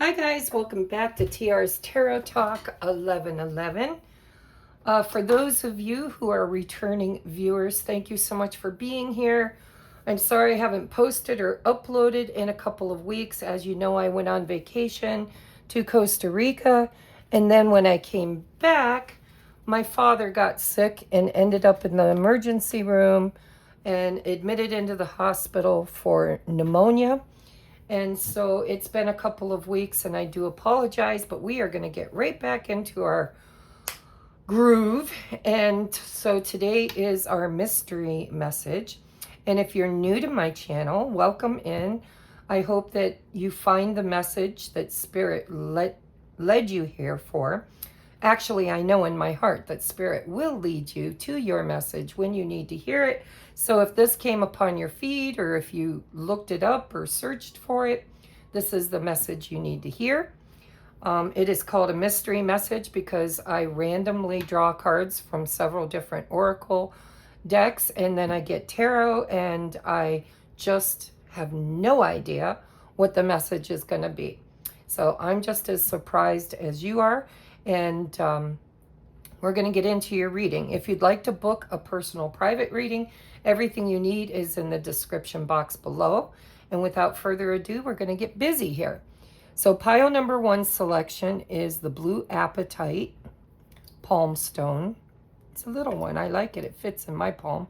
Hi guys, welcome back to TR's Tarot Talk 1111. For those of you who are returning viewers, thank you so much for being here. I'm sorry I haven't posted or uploaded in a couple of weeks. As you know, I went on vacation to Costa Rica, and then when I came back, my father got sick and ended up in the emergency room and admitted into the hospital for pneumonia. And so it's been a couple of weeks and I do apologize, but we are going to get right back into our groove. And so today is our mystery message. And if you're new to my channel, welcome in. I hope that you find the message that Spirit led you here for. Actually, I know in my heart that Spirit will lead you to your message when you need to hear it. So if this came upon your feed or if you looked it up or searched for it, this is the message you need to hear. It is called a mystery message because I randomly draw cards from several different oracle decks, and then I get tarot, and I just have no idea what the message is going to be. So I'm just as surprised as you are. And we're going to get into your reading. If you'd like to book a personal private reading, everything you need is in the description box below. And without further ado, we're going to get busy here. So pile number 1 selection is the Blue Apatite Palm Stone. It's a little one. I like it. It fits in my palm.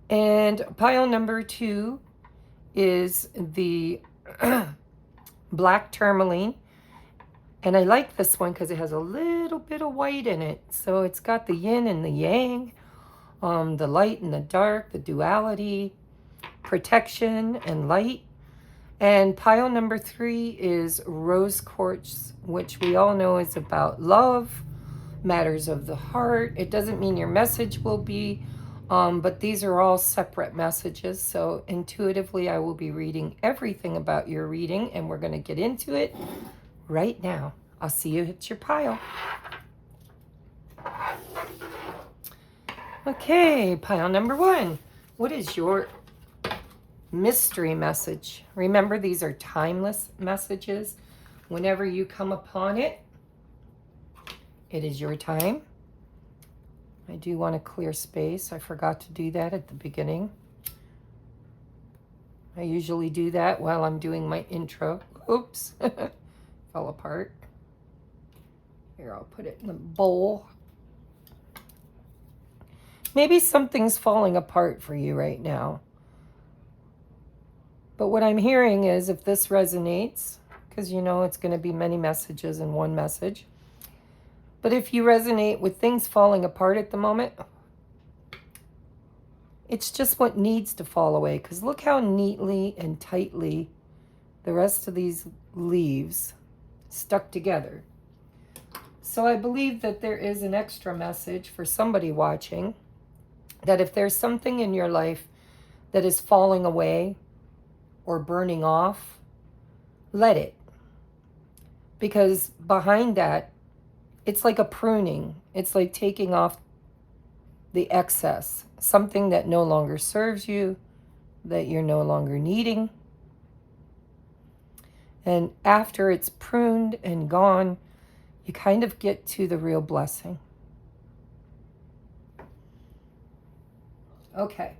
And pile number 2 is the Black Tourmaline. And I like this one because it has a little bit of white in it. So it's got the yin and the yang, the light and the dark, the duality, protection and light. And pile number 3 is Rose Quartz, which we all know is about love, matters of the heart. It doesn't mean your message will be, but these are all separate messages. So intuitively, I will be reading everything about your reading, and we're going to get into it right now. I'll see you at your pile. Okay, pile number 1. What is your mystery message? Remember, these are timeless messages. Whenever you come upon it, it is your time. I do want to clear space. I forgot to do that at the beginning. I usually do that while I'm doing my intro. Oops. Fell apart. Here, I'll put it in the bowl. Maybe something's falling apart for you right now. But what I'm hearing is, if this resonates, because you know it's going to be many messages in one message, but if you resonate with things falling apart at the moment, it's just what needs to fall away. Because look how neatly and tightly the rest of these leaves stuck together. So I believe that there is an extra message for somebody watching, that if there's something in your life that is falling away or burning off, let it. Because behind that, it's like a pruning. It's like taking off the excess, something that no longer serves you, that you're no longer needing. And after it's pruned and gone, you kind of get to the real blessing. Okay,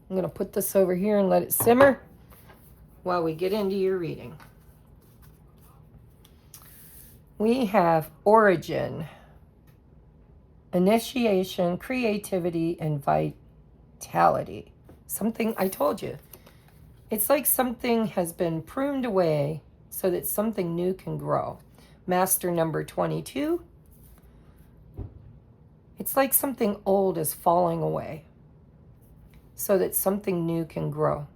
I'm going to put this over here and let it simmer while we get into your reading. We have origin, initiation, creativity, and vitality. Something, I told you, it's like something has been pruned away so that something new can grow. Master number 22. It's like something old is falling away so that something new can grow.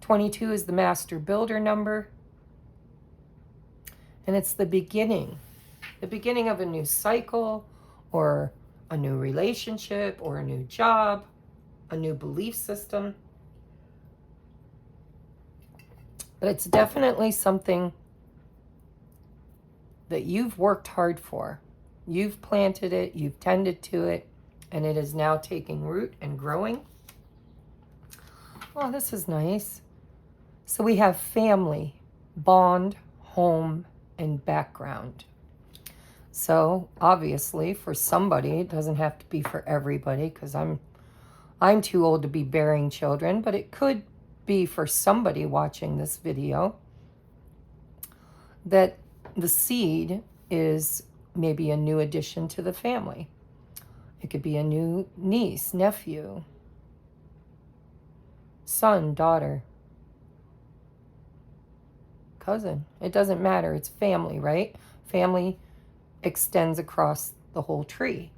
22 is the master builder number. And it's the beginning of a new cycle, or a new relationship, or a new job, a new belief system. But it's definitely something that you've worked hard for. You've planted it, you've tended to it, and it is now taking root and growing. Oh, this is nice. So we have family, bond, home, and background. So obviously for somebody, it doesn't have to be for everybody, because I'm too old to be bearing children, but it could be for somebody watching this video that the seed is maybe a new addition to the family. It could be a new niece, nephew, son, daughter, cousin. It doesn't matter. It's family, right? Family extends across the whole tree.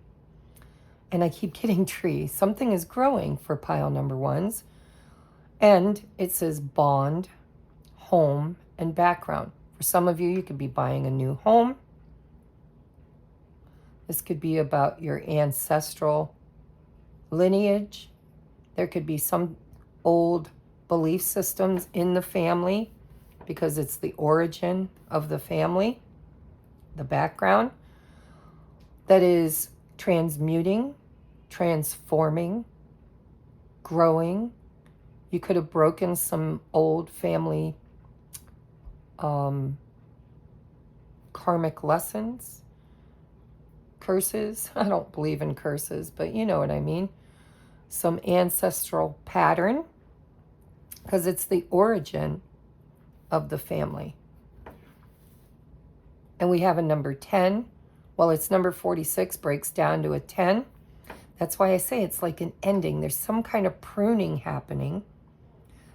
And I keep getting tree. Something is growing for pile number ones. And it says bond, home, and background. For some of you, you could be buying a new home. This could be about your ancestral lineage. There could be some old belief systems in the family because it's the origin of the family, the background, that is transmuting, transforming, growing. You could have broken some old family karmic lessons, curses. I don't believe in curses, but you know what I mean. Some ancestral pattern, because it's the origin of the family. And we have a number 10. Well, it's number 46, breaks down to a 10. That's why I say it's like an ending. There's some kind of pruning happening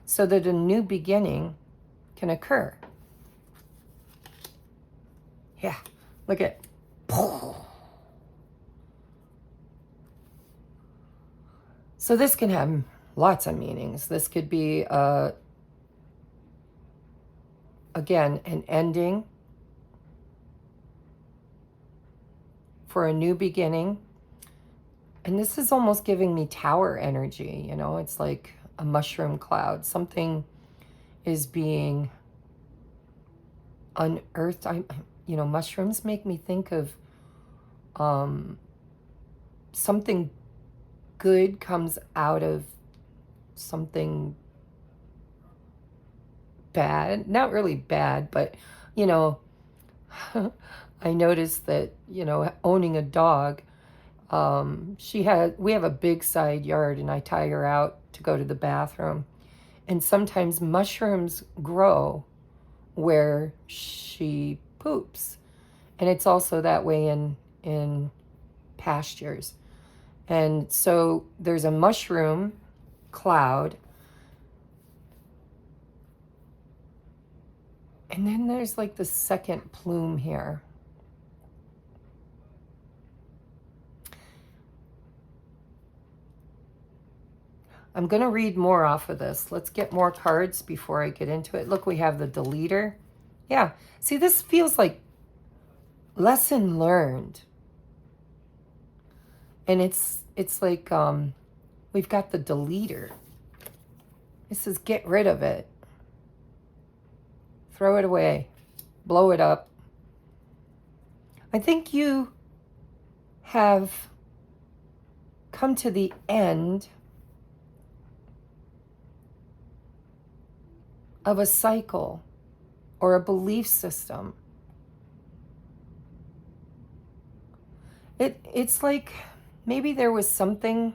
so that a new beginning can occur. Yeah, look at. So this can have lots of meanings. This could be, again, an ending for a new beginning. And this is almost giving me tower energy, you know, it's like a mushroom cloud. Something is being unearthed. You know, mushrooms make me think of something good comes out of something bad. Not really bad, but, you know, I noticed that, you know, owning a dog, we have a big side yard, and I tie her out to go to the bathroom. And sometimes mushrooms grow where she poops. And it's also that way in pastures. And so there's a mushroom cloud. And then there's like the second plume here. I'm going to read more off of this. Let's get more cards before I get into it. Look, we have the deleter. Yeah. See, this feels like lesson learned. And it's like we've got the deleter. This is get rid of it. Throw it away. Blow it up. I think you have come to the end of a cycle or a belief system. It's like maybe there was something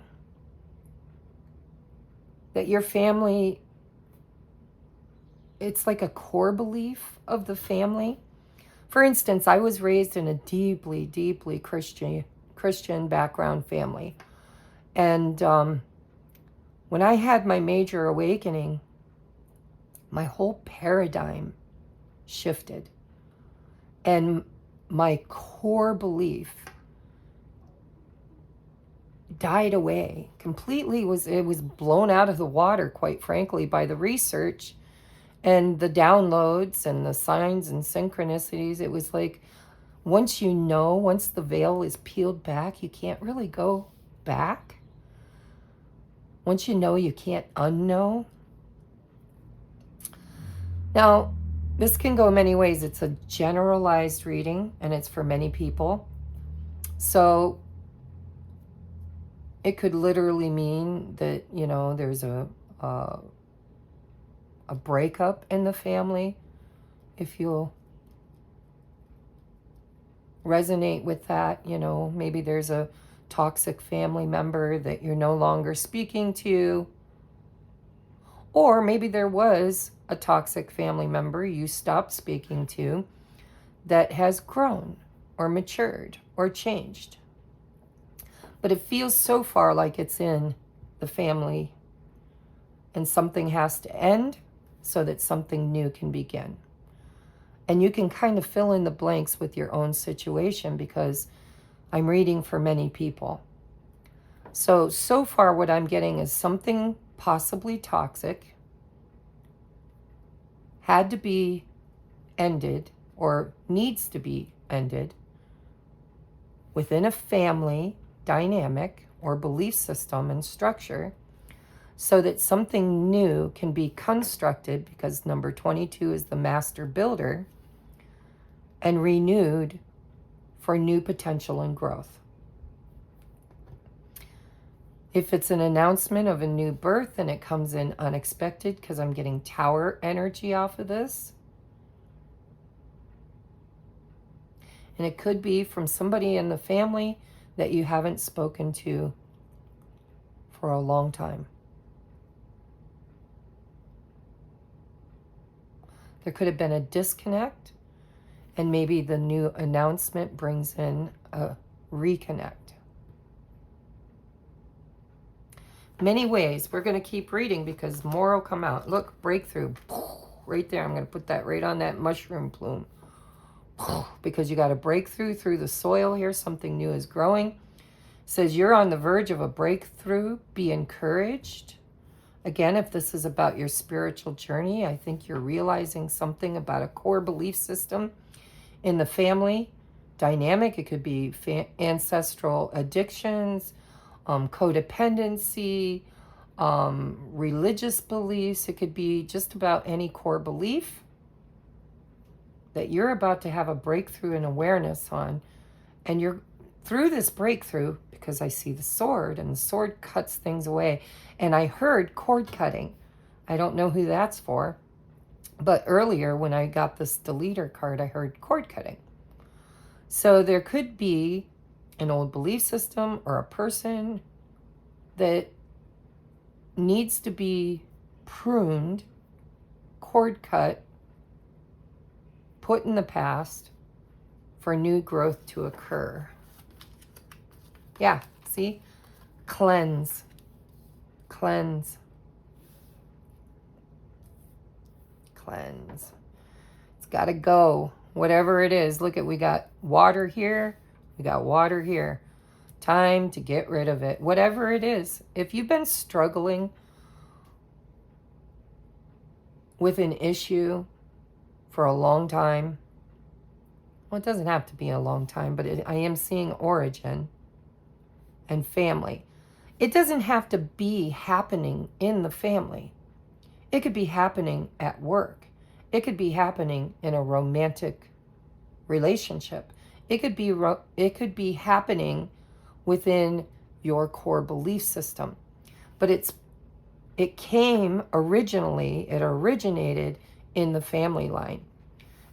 that your family, it's like a core belief of the family. For instance, I was raised in a deeply, deeply Christian background family. And when I had my major awakening, my whole paradigm shifted. And my core belief died away completely. It was blown out of the water, quite frankly, by the research and the downloads and the signs and synchronicities. It was like once the veil is peeled back, you can't really go back. Once you know, you can't unknow. Now, this can go many ways. It's a generalized reading, and it's for many people. So it could literally mean that, you know, there's a a breakup in the family, if you'll resonate with that. You know, maybe there's a toxic family member that you're no longer speaking to, or maybe there was a toxic family member you stopped speaking to that has grown or matured or changed. But it feels so far like it's in the family, and something has to end so that something new can begin. And you can kind of fill in the blanks with your own situation, because I'm reading for many people. So far what I'm getting is something possibly toxic had to be ended or needs to be ended within a family dynamic or belief system and structure, so that something new can be constructed, because number 22 is the master builder, and renewed for new potential and growth. If it's an announcement of a new birth and it comes in unexpected, because I'm getting tower energy off of this, and it could be from somebody in the family that you haven't spoken to for a long time. There could have been a disconnect, and maybe the new announcement brings in a reconnect. Many ways. We're going to keep reading because more will come out. Look, breakthrough. Right there. I'm going to put that right on that mushroom plume. Because you got a breakthrough through the soil here. Something new is growing. It says you're on the verge of a breakthrough. Be encouraged. Again, if this is about your spiritual journey, I think you're realizing something about a core belief system in the family dynamic. It could be ancestral addictions, codependency, religious beliefs. It could be just about any core belief that you're about to have a breakthrough in awareness on. And you're through this breakthrough, because I see the sword, and the sword cuts things away. And I heard cord cutting. I don't know who that's for. But earlier when I got this deleter card, I heard cord cutting. So there could be an old belief system or a person that needs to be pruned, cord cut, put in the past for new growth to occur. Yeah, see? Cleanse. Cleanse. Cleanse. It's got to go. Whatever it is. Look at, we got water here. We got water here. Time to get rid of it. Whatever it is. If you've been struggling with an issue for a long time, well, it doesn't have to be a long time, but I am seeing origin and family. It doesn't have to be happening in the family. It could be happening at work. It could be happening in a romantic relationship. It could be happening within your core belief system. But it originated in the family line.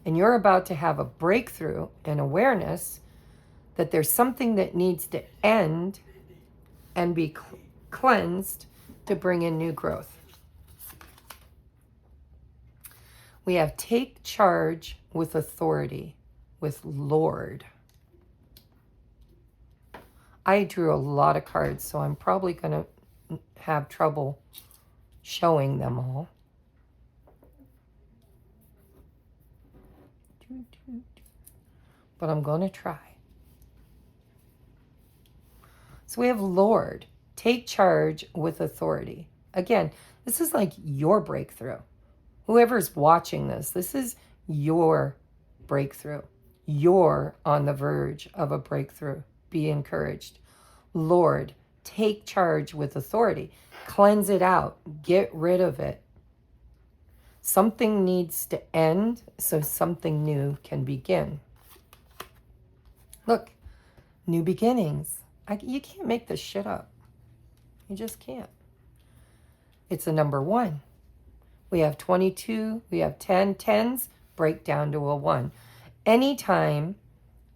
And you're about to have a breakthrough and awareness that there's something that needs to end and be cleansed to bring in new growth. We have take charge with authority, with Lord. I drew a lot of cards, so I'm probably going to have trouble showing them all. But I'm going to try. So we have Lord, take charge with authority. Again, this is like your breakthrough. Whoever's watching this is your breakthrough. You're on the verge of a breakthrough. Be encouraged. Lord, take charge with authority. Cleanse it out. Get rid of it. Something needs to end so something new can begin. Look, new beginnings. You can't make this shit up. You just can't. It's a number 1. We have 22, we have 10. Tens break down to a 1. Anytime,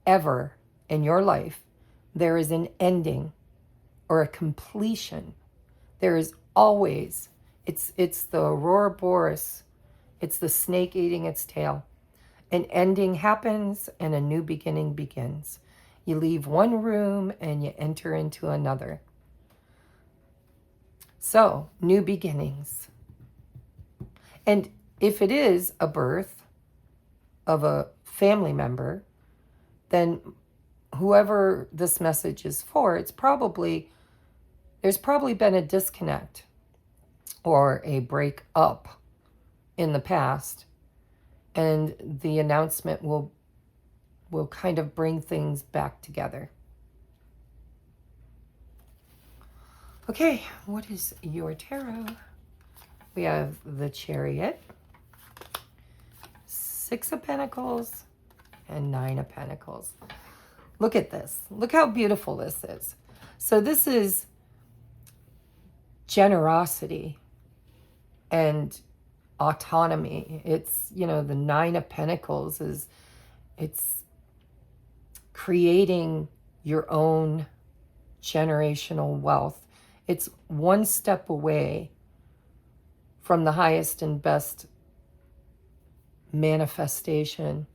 ever in your life, there is an ending or a completion, there is always, it's the Ouroboros, it's the snake eating its tail. An ending happens and a new beginning begins. You leave one room and you enter into another. So, new beginnings. And if it is a birth of a family member, then whoever this message is for, there's probably been a disconnect or a break up in the past, and the announcement will kind of bring things back together. Okay, what is your tarot? We have the Chariot, 6 of Pentacles, and 9 of Pentacles. Look at this. Look how beautiful this is. So this is generosity and autonomy. It's, the 9 of Pentacles it's creating your own generational wealth. It's one step away from the highest and best manifestation,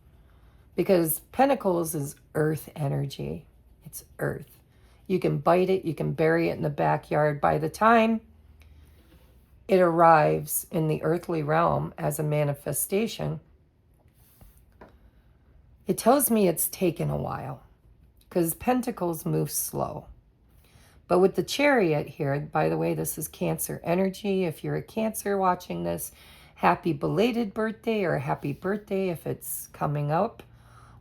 because Pentacles is earth energy. It's earth. You can bite it, you can bury it in the backyard. By the time it arrives in the earthly realm as a manifestation, it tells me it's taken a while, because Pentacles move slow. But with the Chariot here, by the way, this is Cancer energy. If you're a Cancer watching this, happy belated birthday, or happy birthday if it's coming up.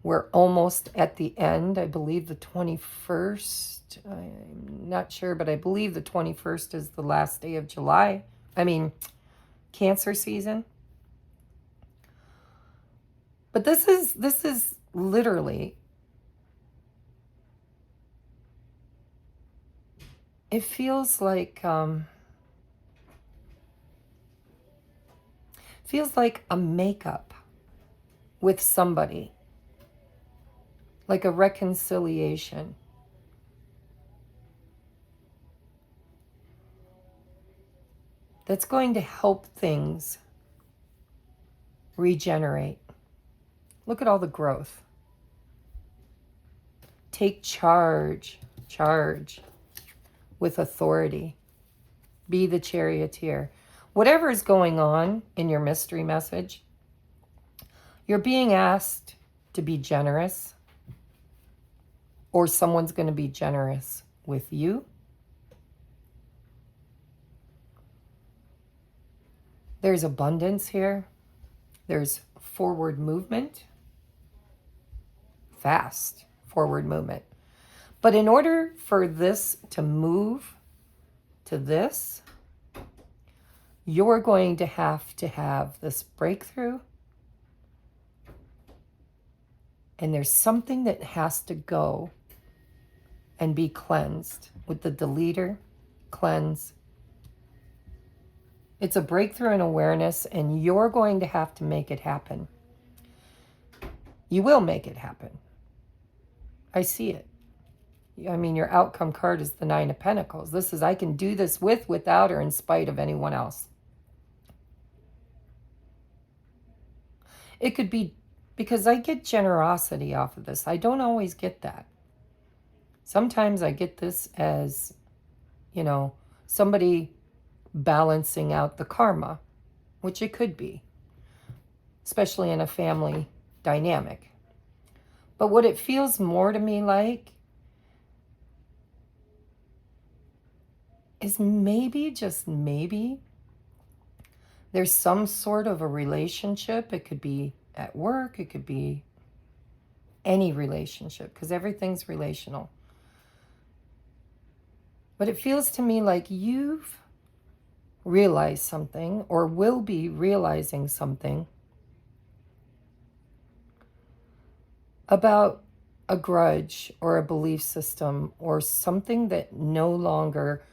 We're almost at the end. I believe the 21st. I'm not sure, but I believe the 21st is the last day of July. Cancer season. But this is literally, it feels like a makeup with somebody, like a reconciliation. That's going to help things regenerate. Look at all the growth. Take charge with authority. Be the charioteer. Whatever is going on in your mystery message, you're being asked to be generous, or someone's going to be generous with you. There's abundance here. There's forward movement. Fast forward movement. But in order for this to move to this, you're going to have this breakthrough. And there's something that has to go and be cleansed with the deleter, cleanse. It's a breakthrough in awareness, and you're going to have to make it happen. You will make it happen. I see it. Your outcome card is the 9 of Pentacles. This is, I can do this with, without, or in spite of anyone else. It could be because I get generosity off of this. I don't always get that. Sometimes I get this as, somebody balancing out the karma, which it could be, especially in a family dynamic. But what it feels more to me like is maybe, just maybe, there's some sort of a relationship. It could be at work, it could be any relationship, because everything's relational. But it feels to me like you've realized something, or will be realizing something, about a grudge or a belief system or something that no longer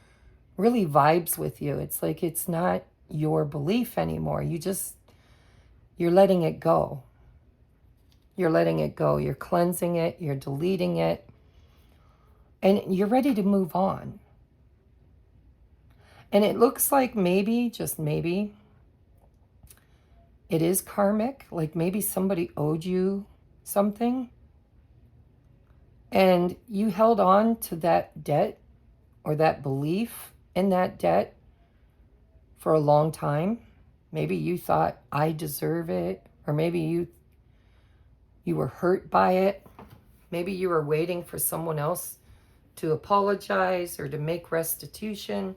really vibes with you. It's like it's not your belief anymore. You're letting it go. You're letting it go. You're cleansing it. You're deleting it. And you're ready to move on. And it looks like maybe, just maybe, it is karmic. Like maybe somebody owed you something. And you held on to that debt or that belief in that debt for a long time. Maybe you thought, I deserve it. Or maybe you were hurt by it. Maybe you were waiting for someone else to apologize or to make restitution.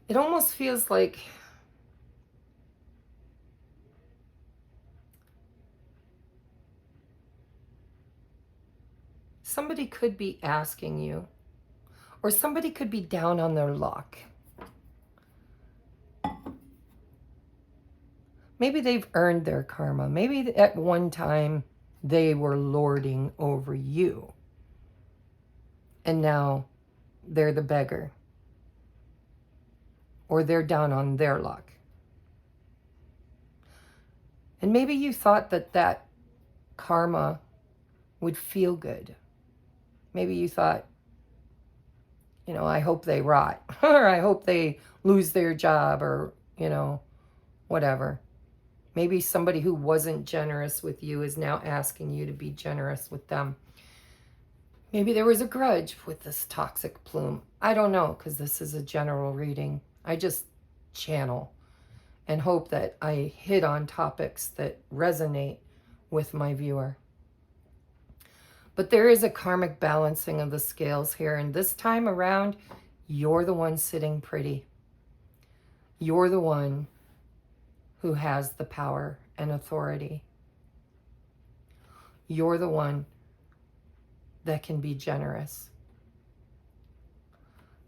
It almost feels like somebody could be asking you, or somebody could be down on their luck. Maybe they've earned their karma. Maybe at one time they were lording over you. And now they're the beggar. Or they're down on their luck. And maybe you thought that that karma would feel good. Maybe you thought, you know, I hope they rot. Or I hope they lose their job, or, you know, whatever. Maybe somebody who wasn't generous with you is now asking you to be generous with them. Maybe there was a grudge with this toxic plume. I don't know, because this is a general reading. I just channel and hope that I hit on topics that resonate with my viewer. But there is a karmic balancing of the scales here. And this time around, you're the one sitting pretty. You're the one who has the power and authority. You're the one that can be generous.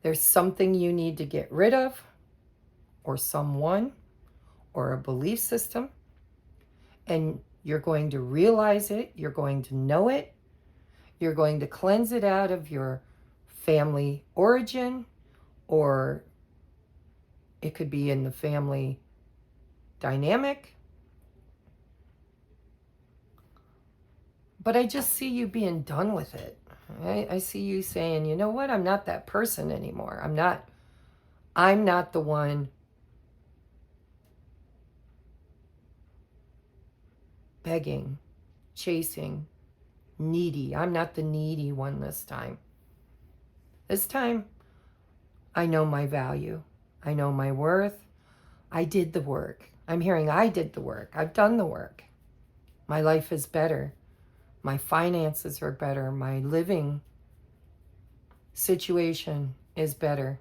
There's something you need to get rid of, or someone, or a belief system, and you're going to realize it, you're going to know it, you're going to cleanse it out of your family origin, or it could be in the family dynamic. But I just see you being done with it. I see you saying, you know what, I'm not that person anymore. I'm not the one begging, chasing, needy. I'm not the needy one this time. This time, I know my value. I know my worth. I did the work. I'm hearing I did the work. I've done the work. My life is better. My finances are better. My living situation is better.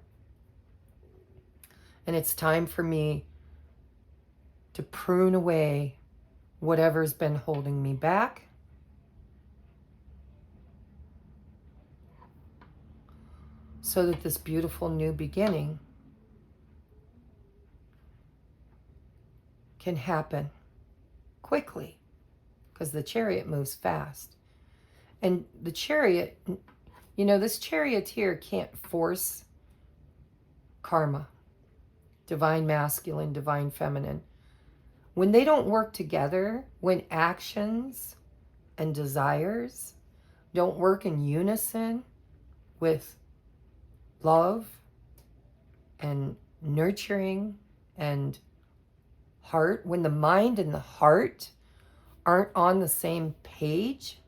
And it's time for me to prune away whatever's been holding me back. So that this beautiful new beginning can happen quickly. Because the chariot moves fast. And the chariot, you know, this charioteer can't force karma. Divine masculine, divine feminine. When they don't work together, when actions and desires don't work in unison with love and nurturing and heart, when the mind and the heart aren't on the same page,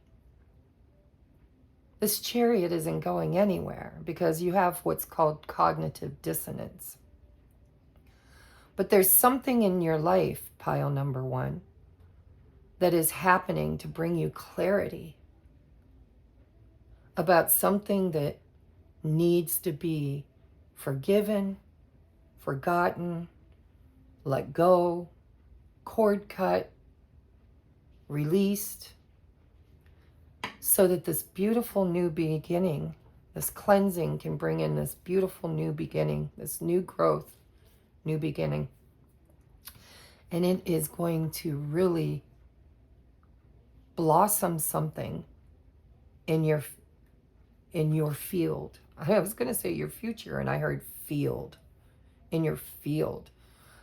this chariot isn't going anywhere, because you have what's called cognitive dissonance. But there's something in your life, pile number one, that is happening to bring you clarity about something that needs to be forgiven, forgotten, let go, cord cut, released, so that this beautiful new beginning, this cleansing can bring in this beautiful new beginning, this new growth, new beginning. And it is going to really blossom something in your field. I was going to say your future, and I heard field in your field.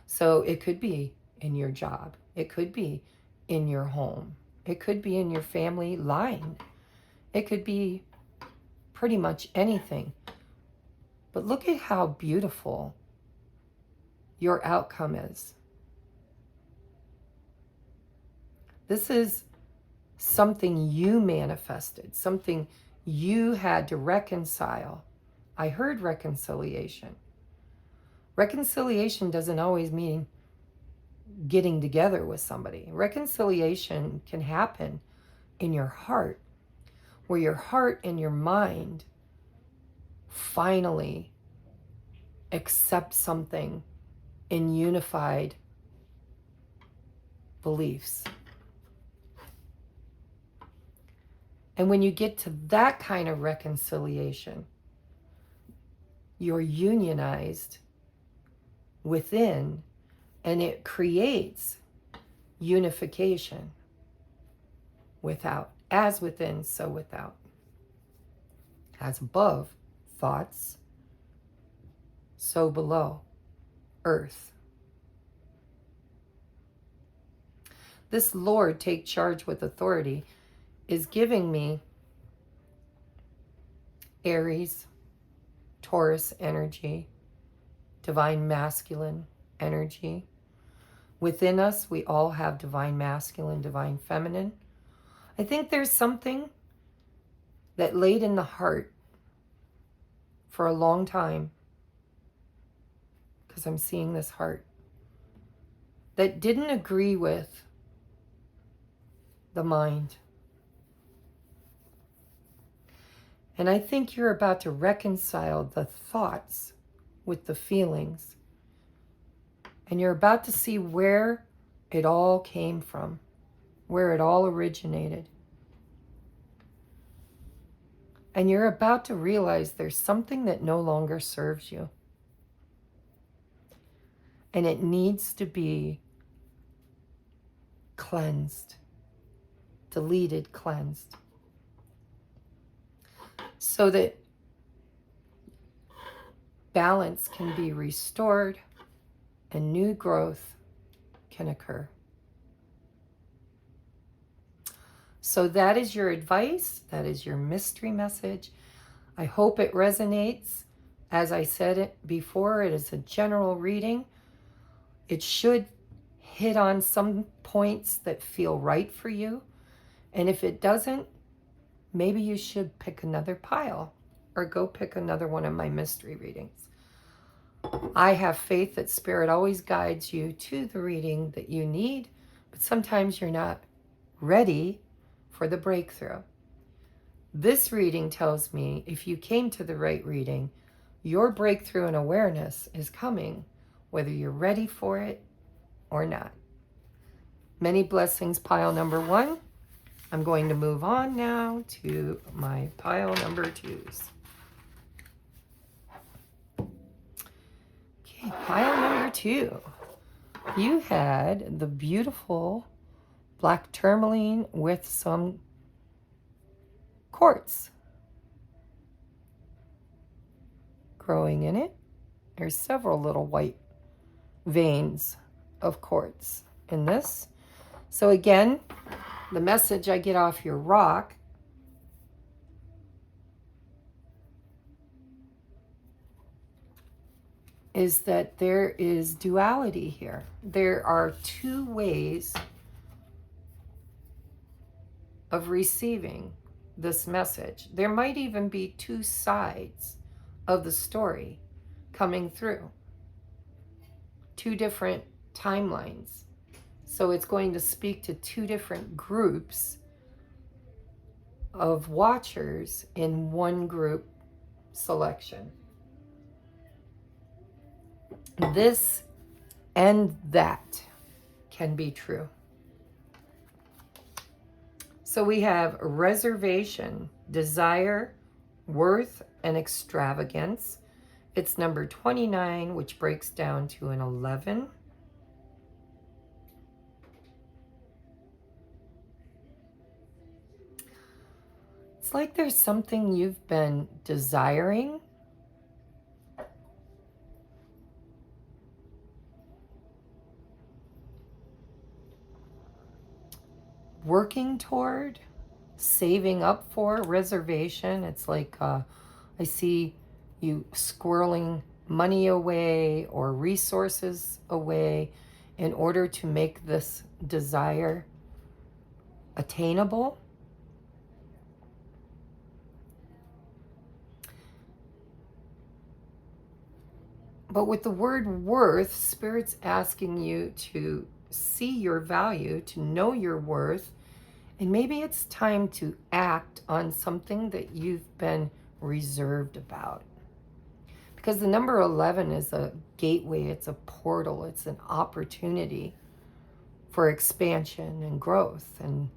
So it could be in your job. It could be in your home. It could be in your family line. It could be pretty much anything. But look at how beautiful your outcome is. This is something you manifested, something you had to reconcile. I heard reconciliation. Reconciliation doesn't always mean getting together with somebody. Reconciliation can happen in your heart, where your heart and your mind finally accept something in unified beliefs. And when you get to that kind of reconciliation, you're unionized within, and it creates unification without. As within, so without. As above, thoughts, so below, earth. This Lord, take charge with authority, is giving me Aries, Taurus energy, divine masculine energy. Within us, we all have divine masculine, divine feminine. I think there's something that laid in the heart for a long time, because I'm seeing this heart, that didn't agree with the mind. And I think you're about to reconcile the thoughts with the feelings. And you're about to see where it all came from, where it all originated. And you're about to realize there's something that no longer serves you. And it needs to be cleansed, deleted, cleansed, so that balance can be restored and new growth can occur. So that is your advice. That is your mystery message. I hope it resonates. As I said it before, it is a general reading. It should hit on some points that feel right for you. And if it doesn't, maybe you should pick another pile or go pick another one of my mystery readings. I have faith that Spirit always guides you to the reading that you need, but sometimes you're not ready for the breakthrough. This reading tells me if you came to the right reading, your breakthrough in awareness is coming, whether you're ready for it or not. Many blessings, pile number 1. I'm going to move on now to my pile number 2s. Okay, pile number 2. You had the beautiful black tourmaline with some quartz growing in it. There's several little white veins of quartz in this. So again, the message I get off your rock is that there is duality here. There are two ways of receiving this message. There might even be two sides of the story coming through. Two different timelines. So it's going to speak to two different groups of watchers in one group selection. This and that can be true. So we have reservation, desire, worth, and extravagance. It's number 29, which breaks down to an 11. It's like there's something you've been desiring, working toward, saving up for, reservation. It's like I see you squirreling money away or resources away in order to make this desire attainable. But with the word worth, Spirit's asking you to see your value, to know your worth, and maybe it's time to act on something that you've been reserved about. Because the number 11 is a gateway, it's a portal, it's an opportunity for expansion and growth, and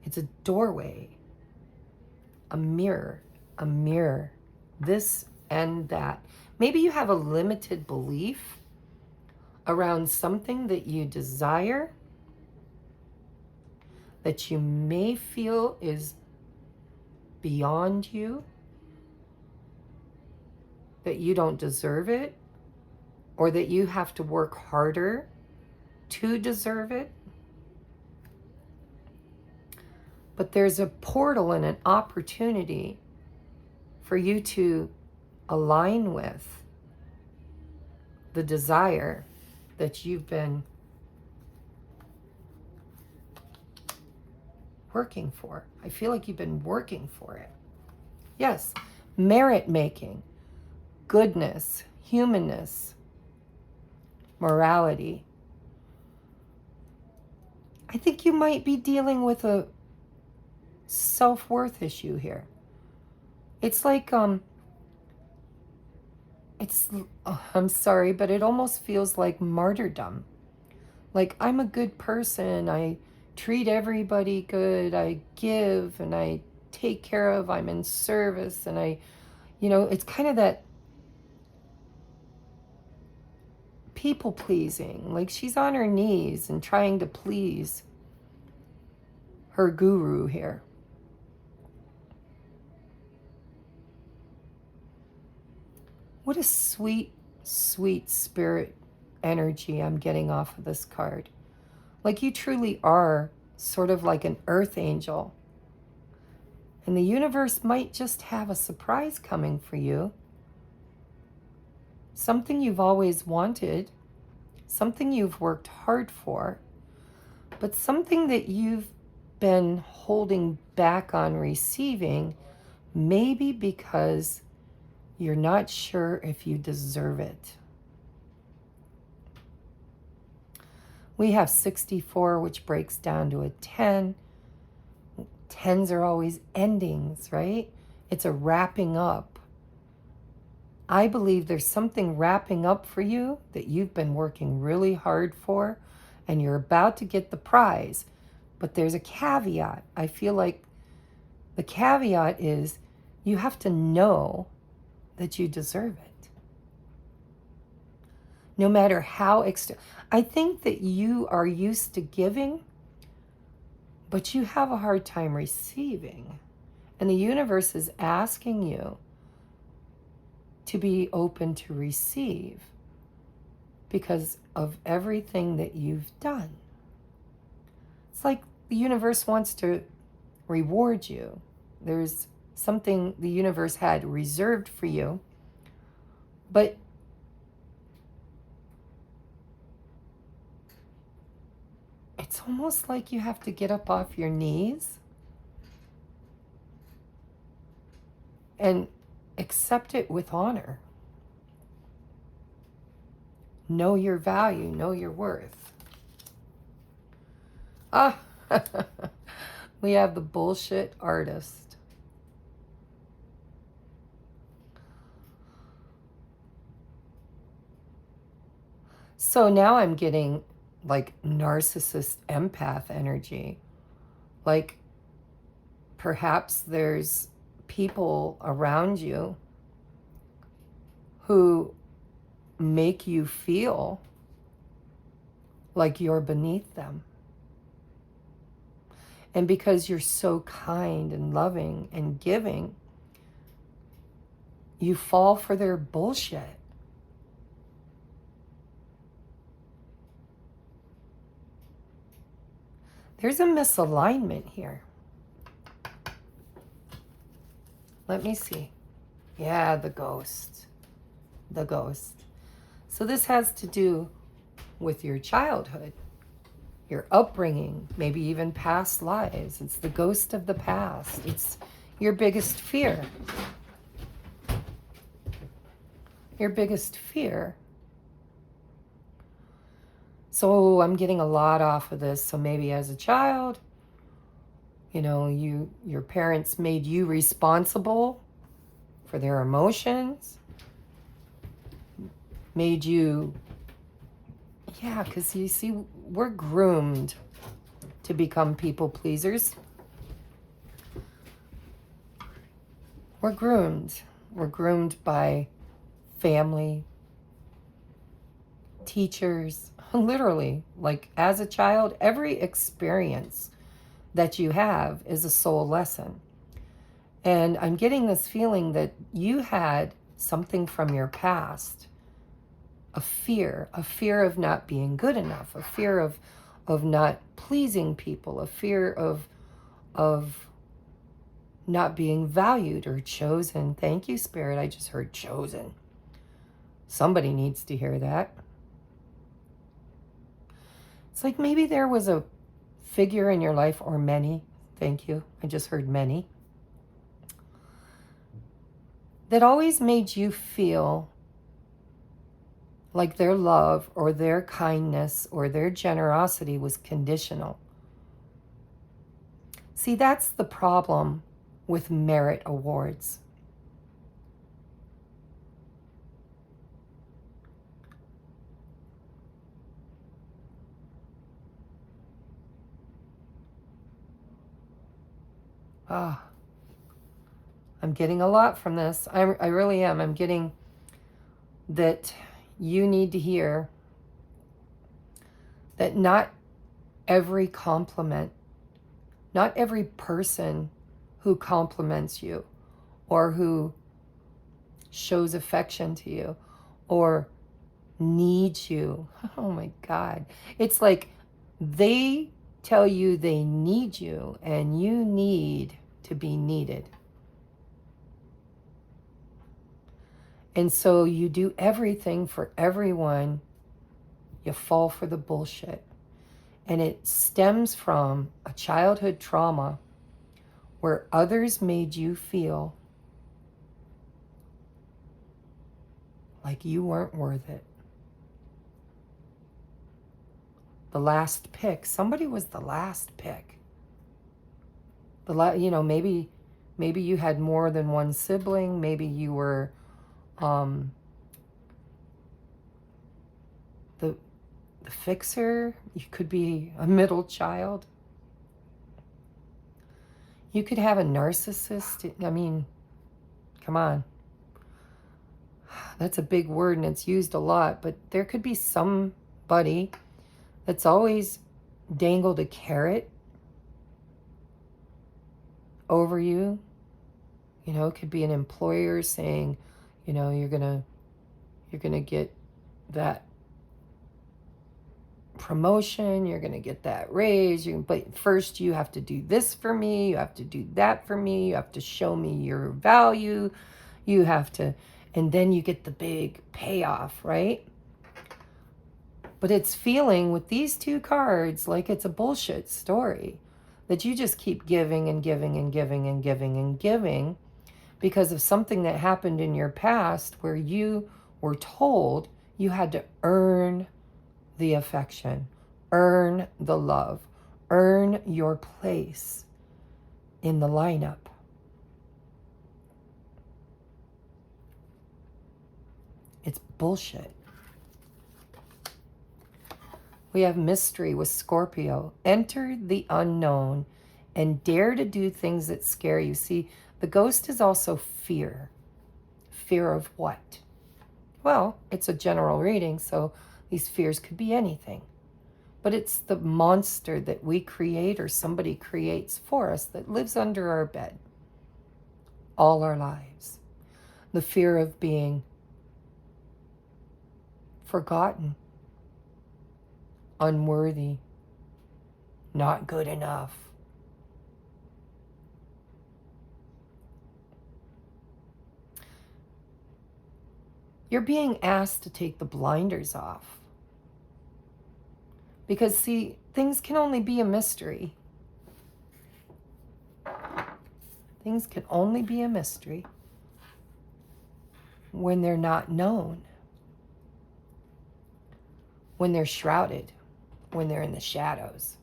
it's a doorway, a mirror, this and that. Maybe you have a limited belief around something that you desire, that you may feel is beyond you, that you don't deserve it, or that you have to work harder to deserve it. But there's a portal and an opportunity for you to align with the desire that you've been working for. I feel like you've been working for it. Yes, merit making, goodness, humanness, morality. I think you might be dealing with a self-worth issue here. It's like, I'm sorry, but it almost feels like martyrdom. Like, I'm a good person, I treat everybody good, I give and I take care of, I'm in service, and it's kind of that people pleasing. Like, she's on her knees and trying to please her guru here. What a sweet, sweet spirit energy I'm getting off of this card. Like, you truly are sort of like an earth angel. And the universe might just have a surprise coming for you. Something you've always wanted, something you've worked hard for, but something that you've been holding back on receiving, maybe because you're not sure if you deserve it. We have 64, which breaks down to a 10. 10s are always endings, right? It's a wrapping up. I believe there's something wrapping up for you that you've been working really hard for, and you're about to get the prize. But there's a caveat. I feel like the caveat is you have to know that you deserve it. No matter how I think that you are used to giving, but you have a hard time receiving. And the universe is asking you to be open to receive because of everything that you've done. It's like the universe wants to reward you. There's something the universe had reserved for you, but it's almost like you have to get up off your knees and accept it with honor. Know your value, know your worth. We have the bullshit artist. So now I'm getting like narcissist empath energy. Like perhaps there's people around you who make you feel like you're beneath them. And because you're so kind and loving and giving, you fall for their bullshit. There's a misalignment here. Let me see. Yeah, the ghost. The ghost. So this has to do with your childhood, your upbringing, maybe even past lives. It's the ghost of the past. It's your biggest fear. Your biggest fear. So I'm getting a lot off of this. So maybe as a child, you know, your parents made you responsible for their emotions. Made you, yeah, because you see, we're groomed to become people pleasers. We're groomed. We're groomed by family, teachers, literally. Like as a child, every experience that you have is a soul lesson. And I'm getting this feeling that you had something from your past, a fear of not being good enough, a fear of not pleasing people, a fear of not being valued or chosen. Thank you, Spirit. I just heard chosen. Somebody needs to hear that. It's like maybe there was a figure in your life, or many, thank you, I just heard many, that always made you feel like their love or their kindness or their generosity was conditional. See, that's the problem with merit awards. Ah, I'm getting a lot from this. I really am. I'm getting that you need to hear that not every compliment, not every person who compliments you or who shows affection to you or needs you. Oh my God. It's like they tell you they need you and you need to be needed. And so you do everything for everyone. You fall for the bullshit. And it stems from a childhood trauma where others made you feel like you weren't worth it. The last pick. Somebody was the last pick. Maybe you had more than one sibling. Maybe you were the fixer. You could be a middle child. You could have a narcissist. I mean, come on. That's a big word and it's used a lot, but there could be somebody that's always dangled a carrot over you. You know, it could be an employer saying, you know, you're gonna get that promotion, you're gonna get that raise, but first you have to do this for me, you have to do that for me, you have to show me your value, you have to, and then you get the big payoff, right? But it's feeling with these two cards like it's a bullshit story, that you just keep giving and giving and giving and giving and giving because of something that happened in your past where you were told you had to earn the affection, earn the love, earn your place in the lineup. It's bullshit. We have mystery with Scorpio. Enter the unknown and dare to do things that scare you. See, the ghost is also fear. Fear of what? Well, it's a general reading, so these fears could be anything. But it's the monster that we create or somebody creates for us that lives under our bed all our lives. The fear of being forgotten, unworthy, not good enough. You're being asked to take the blinders off. Because, see, things can only be a mystery. Things can only be a mystery when they're not known, when they're shrouded, when they're in the shadows.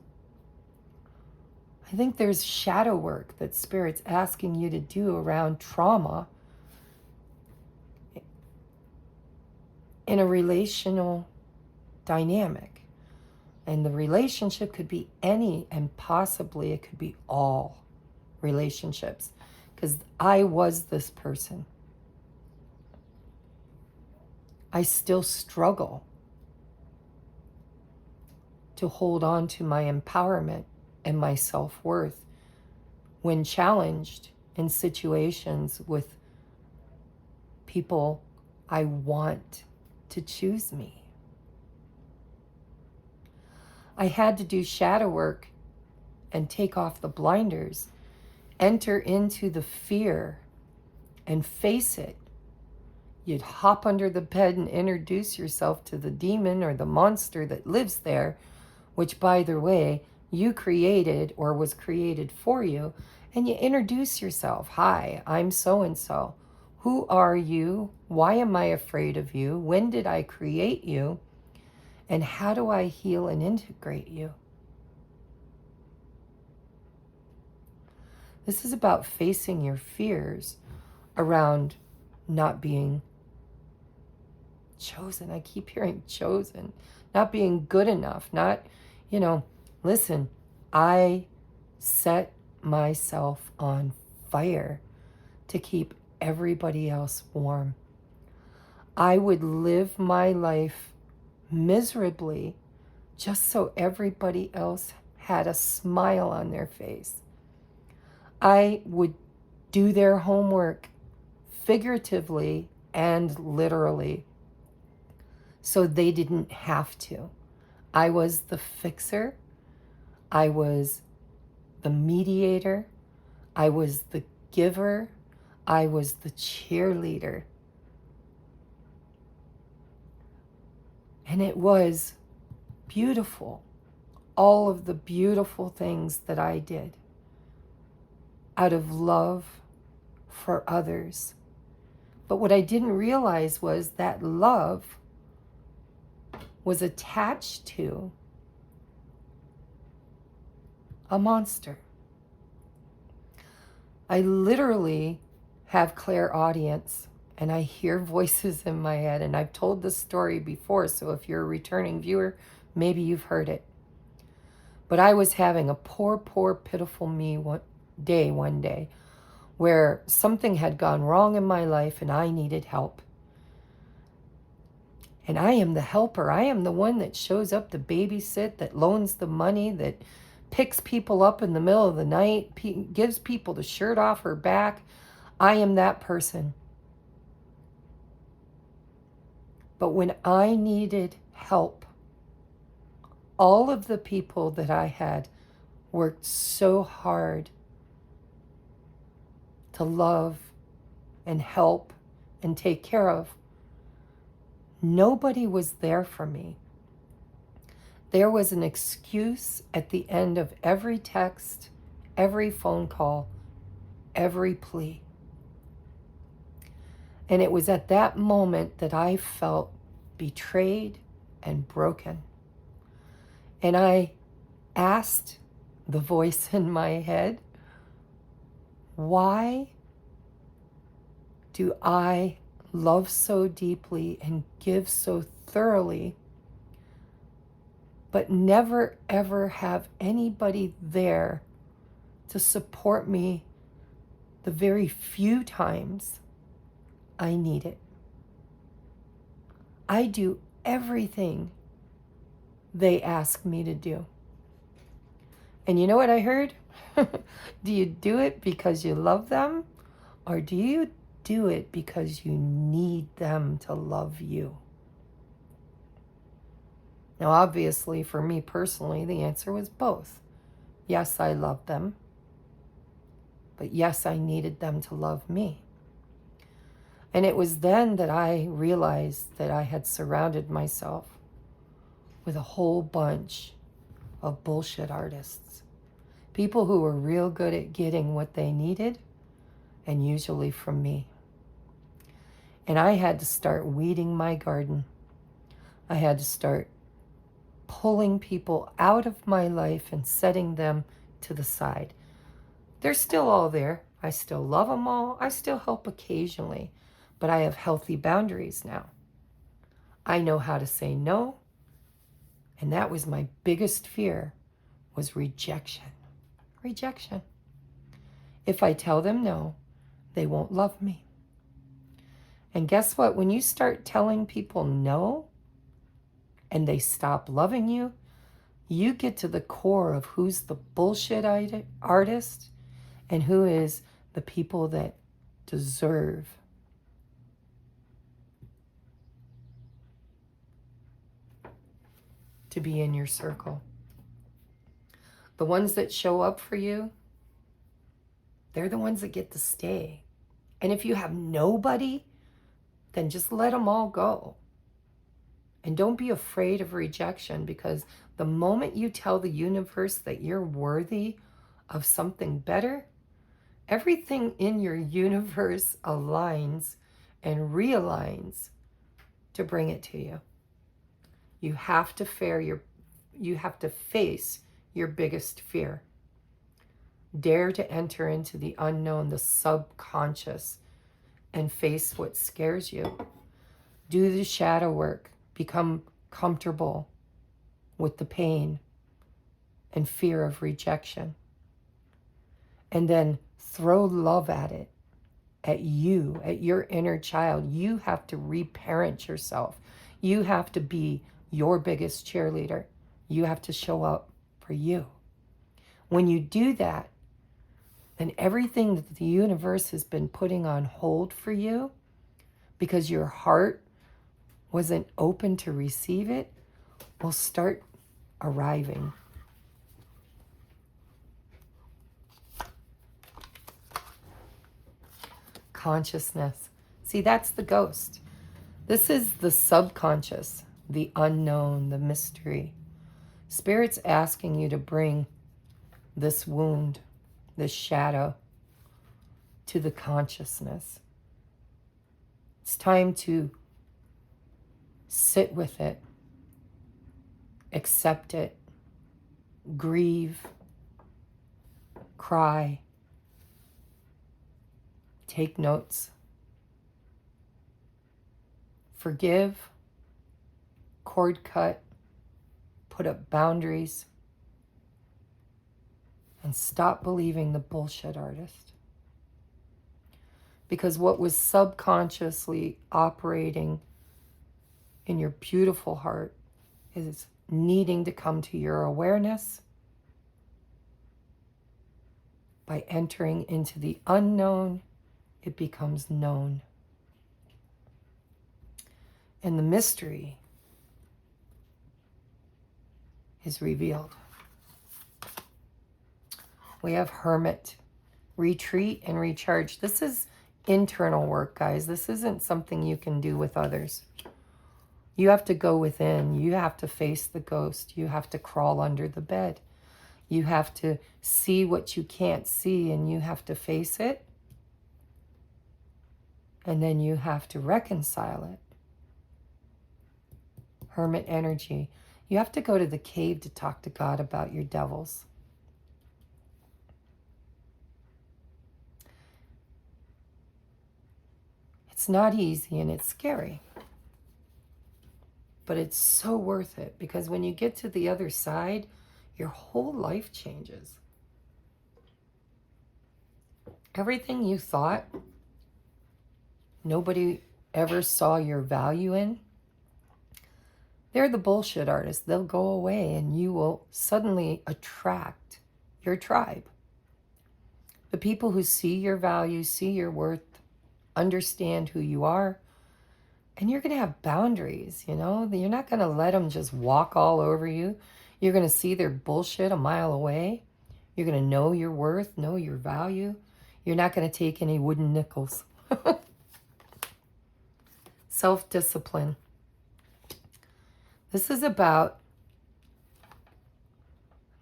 I think there's shadow work that Spirit's asking you to do around trauma in a relational dynamic. And the relationship could be any, and possibly it could be all relationships. Because I was this person. I still struggle to hold on to my empowerment and my self-worth when challenged in situations with people I want to choose me. I had to do shadow work and take off the blinders, enter into the fear and face it. You'd hop under the bed and introduce yourself to the demon or the monster that lives there, which, by the way, you created or was created for you, and you introduce yourself. Hi, I'm so-and-so. Who are you? Why am I afraid of you? When did I create you? And how do I heal and integrate you? This is about facing your fears around not being chosen. I keep hearing chosen. Not being good enough. Not, listen, I set myself on fire to keep everybody else warm. I would live my life miserably just so everybody else had a smile on their face. I would do their homework figuratively and literally so they didn't have to. I was the fixer. I was the mediator. I was the giver. I was the cheerleader. And it was beautiful. All of the beautiful things that I did out of love for others. But what I didn't realize was that love was attached to a monster. I literally have clairaudience, and I hear voices in my head, and I've told this story before, so if you're a returning viewer, maybe you've heard it. But I was having a poor, pitiful me one day, where something had gone wrong in my life and I needed help. And I am the helper. I am the one that shows up to babysit, that loans the money, that picks people up in the middle of the night, gives people the shirt off her back. I am that person. But when I needed help, all of the people that I had worked so hard to love and help and take care of, nobody was there for me. There was an excuse at the end of every text, every phone call, every plea. And it was at that moment that I felt betrayed and broken. And I asked the voice in my head, why do I love so deeply and give so thoroughly, but never ever have anybody there to support me the very few times I need it? I do everything they ask me to do. And you know what I heard? Do you do it because you love them, or do you do it because you need them to love you? Now, obviously, for me personally, the answer was both. Yes, I love them. But yes, I needed them to love me. And it was then that I realized that I had surrounded myself with a whole bunch of bullshit artists. People who were real good at getting what they needed, and usually from me. And I had to start weeding my garden. I had to start pulling people out of my life and setting them to the side. They're still all there. I still love them all. I still help occasionally. But I have healthy boundaries now. I know how to say no. And that was my biggest fear, was rejection. Rejection. If I tell them no, they won't love me. And guess what? When you start telling people no and they stop loving you, you get to the core of who's the bullshit artist and who is the people that deserve to be in your circle. The ones that show up for you, they're the ones that get to stay. And if you have nobody, then just let them all go. And don't be afraid of rejection, because the moment you tell the universe that you're worthy of something better, everything in your universe aligns and realigns to bring it to you. You have to face your biggest fear. Dare to enter into the unknown, the subconscious, and face what scares you. Do the shadow work. Become comfortable with the pain and fear of rejection. And then throw love at it, at you, at your inner child. You have to reparent yourself. You have to be your biggest cheerleader. You have to show up for you. When you do that, then everything that the universe has been putting on hold for you, because your heart wasn't open to receive it, will start arriving. Consciousness. See, that's the ghost. This is the subconscious, the unknown, the mystery. Spirit's asking you to bring this wound, this shadow, to the consciousness. It's time to sit with it, accept it, grieve, cry, take notes, forgive, cord cut, put up boundaries, and stop believing the bullshit artist. Because what was subconsciously operating in your beautiful heart is needing to come to your awareness. By entering into the unknown, it becomes known. And the mystery is revealed. We have hermit, retreat and recharge. This is internal work, guys. This isn't something you can do with others. You have to go within. You have to face the ghost. You have to crawl under the bed. You have to see what you can't see, and you have to face it. And then you have to reconcile it. Hermit energy. You have to go to the cave to talk to God about your devils. It's not easy and it's scary. But it's so worth it, because when you get to the other side, your whole life changes. Everything you thought nobody ever saw your value in, they're the bullshit artists. They'll go away and you will suddenly attract your tribe. The people who see your value, see your worth, understand who you are. And you're going to have boundaries, you know? You're not going to let them just walk all over you. You're going to see their bullshit a mile away. You're going to know your worth, know your value. You're not going to take any wooden nickels. Self-discipline. This is about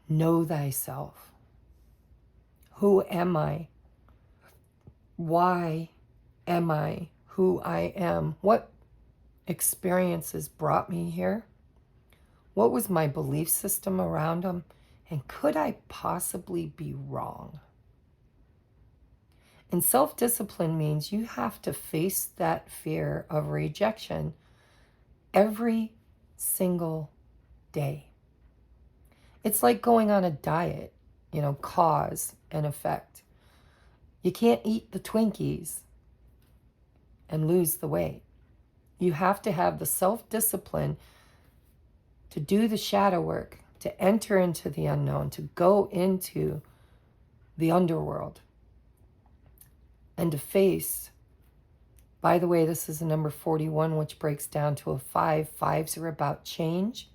know thyself. Who am I? Why am I who I am? What experiences brought me here? What was my belief system around them? And could I possibly be wrong? And self-discipline means you have to face that fear of rejection every single day. It's like going on a diet, cause and effect. You can't eat the Twinkies and lose the weight. You have to have the self-discipline to do the shadow work, to enter into the unknown, to go into the underworld, and to face. By the way, this is a number 41, which breaks down to a 5. 5s are about change,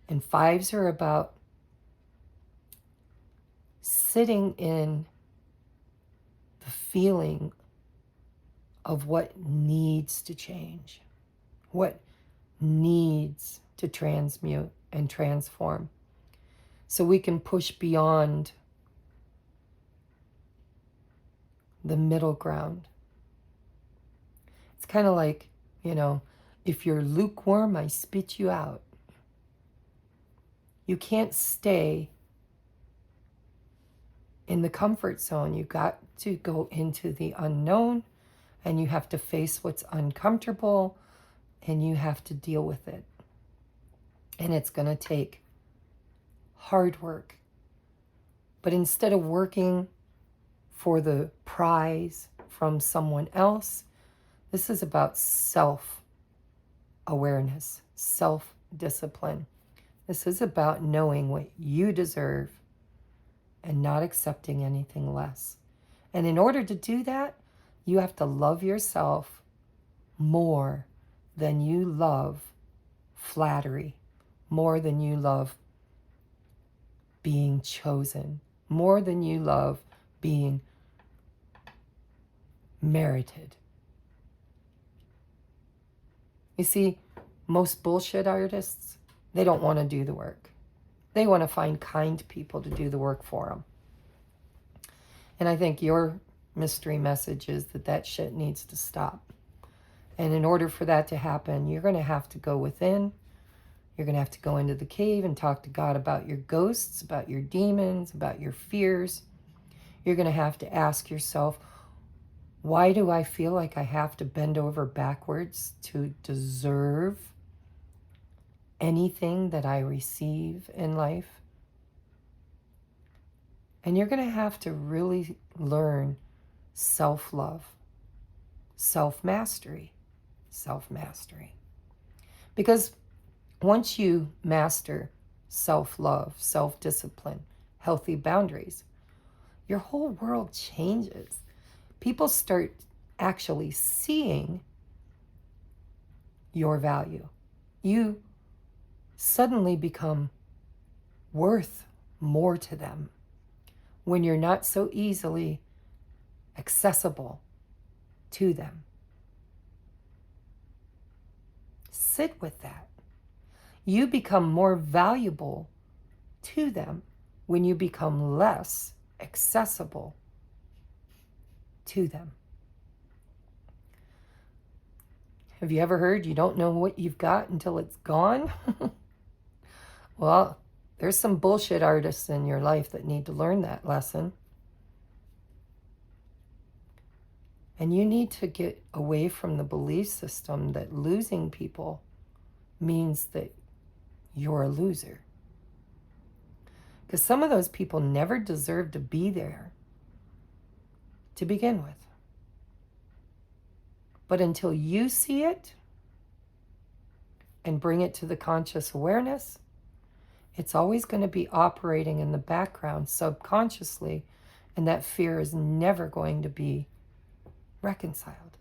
and 5s are about sitting in the feeling of what needs to change, what needs to transmute and transform, so we can push beyond the middle ground. It's kind of like, if you're lukewarm, I spit you out. You can't stay in the comfort zone. You got to go into the unknown, and you have to face what's uncomfortable, and you have to deal with it. And it's going to take hard work. But instead of working for the prize from someone else, this is about self-awareness, self-discipline. This is about knowing what you deserve and not accepting anything less. And in order to do that, you have to love yourself more than you love flattery, more than you love being chosen, more than you love being merited. You see, most bullshit artists, they don't want to do the work. They want to find kind people to do the work for them. And I think your mystery message is that shit needs to stop. And in order for that to happen, you're going to have to go within. You're going to have to go into the cave and talk to God about your ghosts, about your demons, about your fears. You're going to have to ask yourself, why do I feel like I have to bend over backwards to deserve anything that I receive in life? And you're going to have to really learn self-love, self-mastery, self-mastery. Because once you master self-love, self-discipline, healthy boundaries, your whole world changes. People start actually seeing your value. You suddenly become worth more to them when you're not so easily accessible to them. Sit with that. You become more valuable to them when you become less accessible to them. Have you ever heard you don't know what you've got until it's gone? Well, there's some bullshit artists in your life that need to learn that lesson. And you need to get away from the belief system that losing people means that you're a loser. Because some of those people never deserve to be there to begin with. But until you see it and bring it to the conscious awareness, it's always going to be operating in the background subconsciously, and that fear is never going to be reconciled.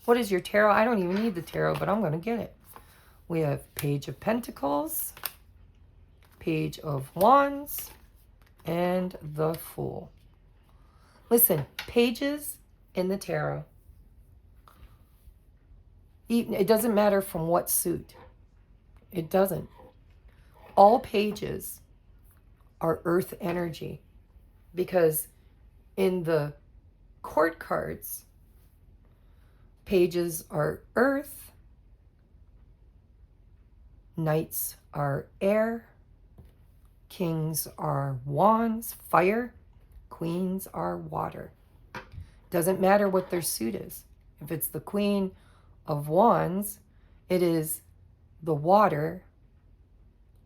What is your tarot? I don't even need the tarot, but I'm going to get it. We have Page of Pentacles, Page of Wands, and the Fool. Listen, pages in the tarot, it doesn't matter from what suit. It doesn't. All pages are earth energy, because in the court cards, pages are earth, knights are air, kings are wands, fire, queens are water. Doesn't matter what their suit is. If it's the Queen of Wands, it is the water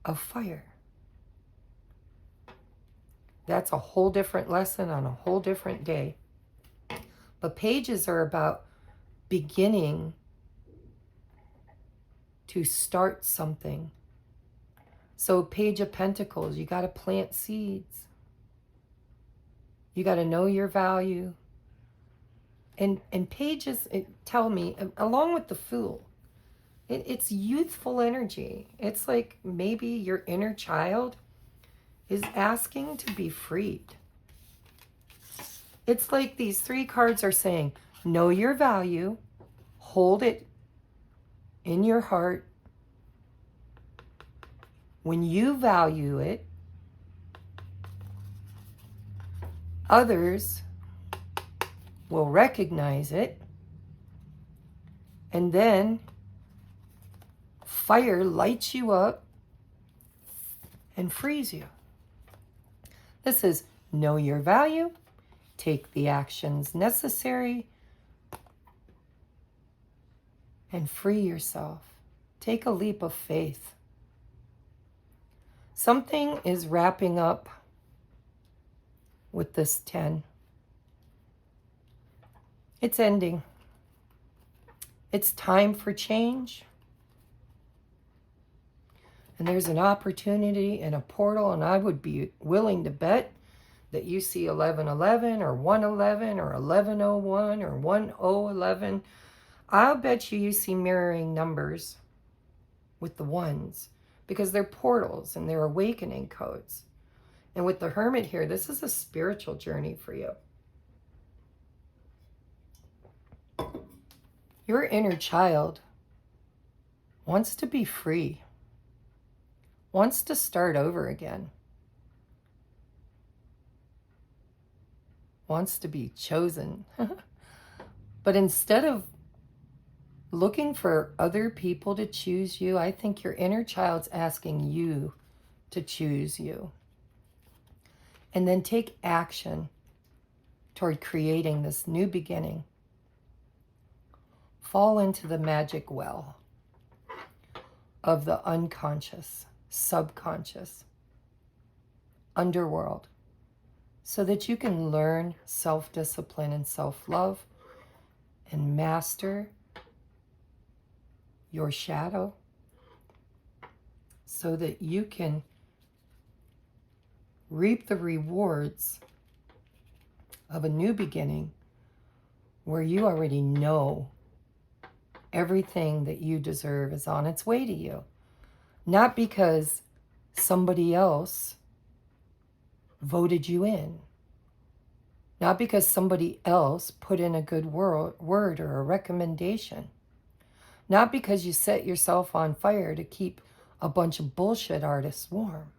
of fire. That's a whole different lesson on a whole different day. But pages are about beginning to start something. So Page of Pentacles, you got to plant seeds. You got to know your value. And pages tell me, along with the Fool, it's youthful energy. It's like maybe your inner child is asking to be freed. It's like these three cards are saying, know your value, hold it in your heart. When you value it, others will recognize it, and then fire lights you up and frees you. This is know your value, take the actions necessary, and free yourself. Take a leap of faith. Something is wrapping up with this 10. It's ending. It's time for change. And there's an opportunity and a portal, and I would be willing to bet that you see 1111 or 111 or 1101 or 1011. I'll bet you see mirroring numbers with the ones, because they're portals and they're awakening codes. And with the Hermit here, this is a spiritual journey for you. Your inner child wants to be free, wants to start over again, wants to be chosen. But instead of looking for other people to choose you, I think your inner child's asking you to choose you. And then take action toward creating this new beginning. Fall into the magic well of the unconscious, subconscious, underworld, so that you can learn self-discipline and self-love and master your shadow, so that you can reap the rewards of a new beginning where you already know everything that you deserve is on its way to you. Not because somebody else voted you in. Not because somebody else put in a good word or a recommendation. Not because you set yourself on fire to keep a bunch of bullshit artists warm.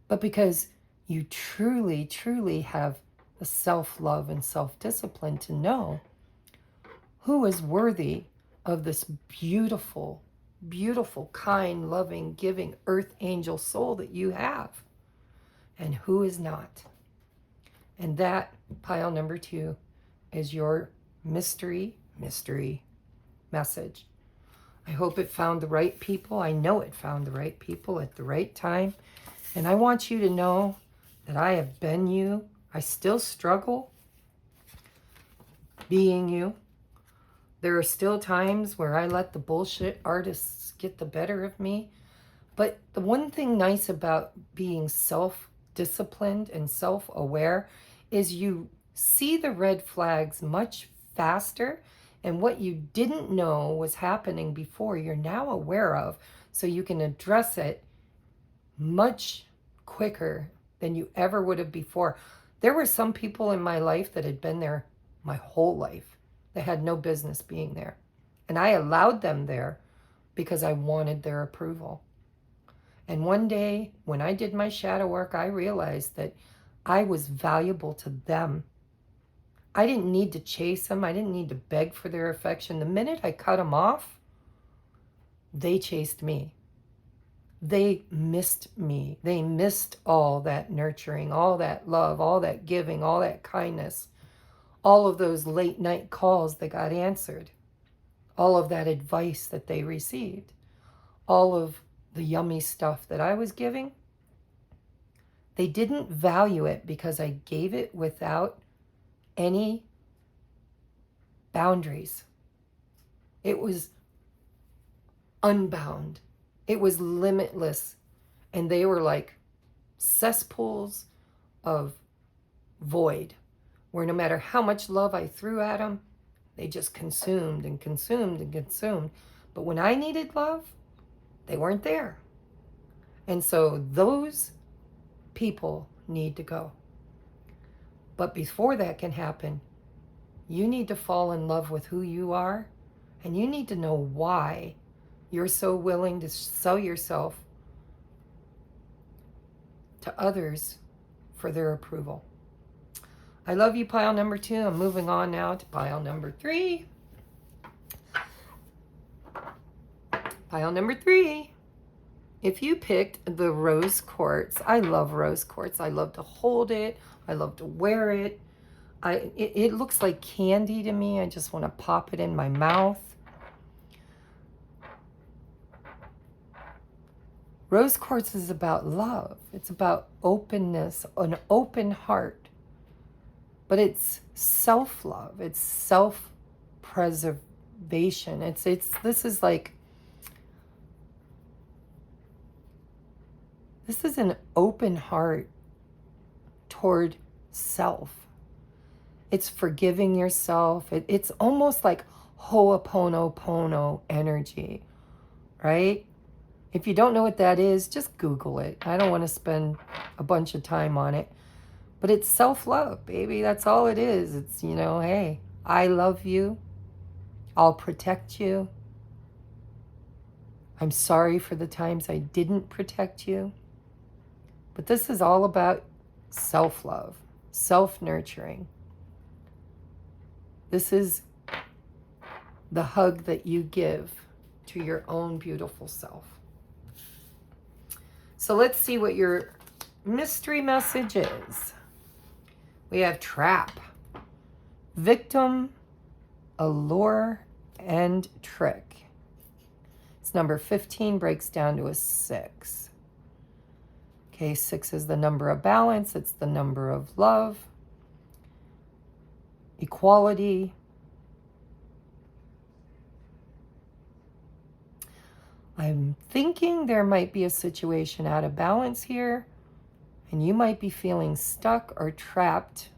But because you truly, truly have the self-love and self-discipline to know who is worthy of this beautiful, beautiful, kind, loving, giving earth angel soul that you have, and who is not. And that, pile number 2, is your mystery message. I hope it found the right people. I know it found the right people at the right time. And I want you to know that I have been you. I still struggle being you. There are still times where I let the bullshit artists get the better of me. But the one thing nice about being self-disciplined and self-aware is you see the red flags much faster, and what you didn't know was happening before, you're now aware of, so you can address it much quicker than you ever would have before. There were some people in my life that had been there my whole life. They had no business being there. And I allowed them there because I wanted their approval. And one day when I did my shadow work, I realized that I was valuable to them. I didn't need to chase them. I didn't need to beg for their affection. The minute I cut them off, they chased me. They missed me. They missed all that nurturing, all that love, all that giving, all that kindness, all of those late night calls that got answered, all of that advice that they received, all of the yummy stuff that I was giving. They didn't value it because I gave it without any boundaries. It was unbound. It was limitless. And they were like cesspools of void, where no matter how much love I threw at them, they just consumed and consumed and consumed. But when I needed love, they weren't there. And so those people need to go. But before that can happen, you need to fall in love with who you are, and you need to know why you're so willing to sell yourself to others for their approval. I love you, pile number 2. I'm moving on now to pile number 3. Pile number 3. If you picked the rose quartz, I love rose quartz. I love to hold it. I love to wear it. It looks like candy to me. I just want to pop it in my mouth. Rose quartz is about love. It's about openness, an open heart. But it's self-love. It's self-preservation. This is an open heart toward self. It's forgiving yourself. It's almost like Ho'oponopono energy, right? If you don't know what that is, just Google it. I don't want to spend a bunch of time on it. But it's self-love, baby. That's all it is. It's, hey, I love you. I'll protect you. I'm sorry for the times I didn't protect you. But this is all about self-love, self-nurturing. This is the hug that you give to your own beautiful self. So let's see what your mystery message is. We have trap, victim, allure, and trick. It's number 15, breaks down to a 6. Okay, 6 is the number of balance. It's the number of love, equality. I'm thinking there might be a situation out of balance here, and you might be feeling stuck or trapped.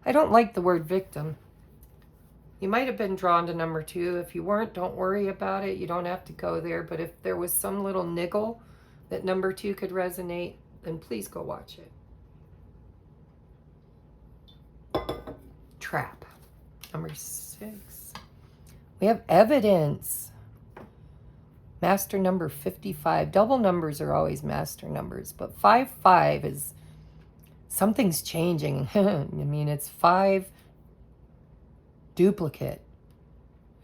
I don't like the word victim. You might have been drawn to number 2. If you weren't, don't worry about it. You don't have to go there. But if there was some little niggle that number 2 could resonate, then please go watch it. Trap. Number 6. We have evidence. Master number 55. Double numbers are always master numbers. But 55 is something's changing. I mean, it's 5 duplicate.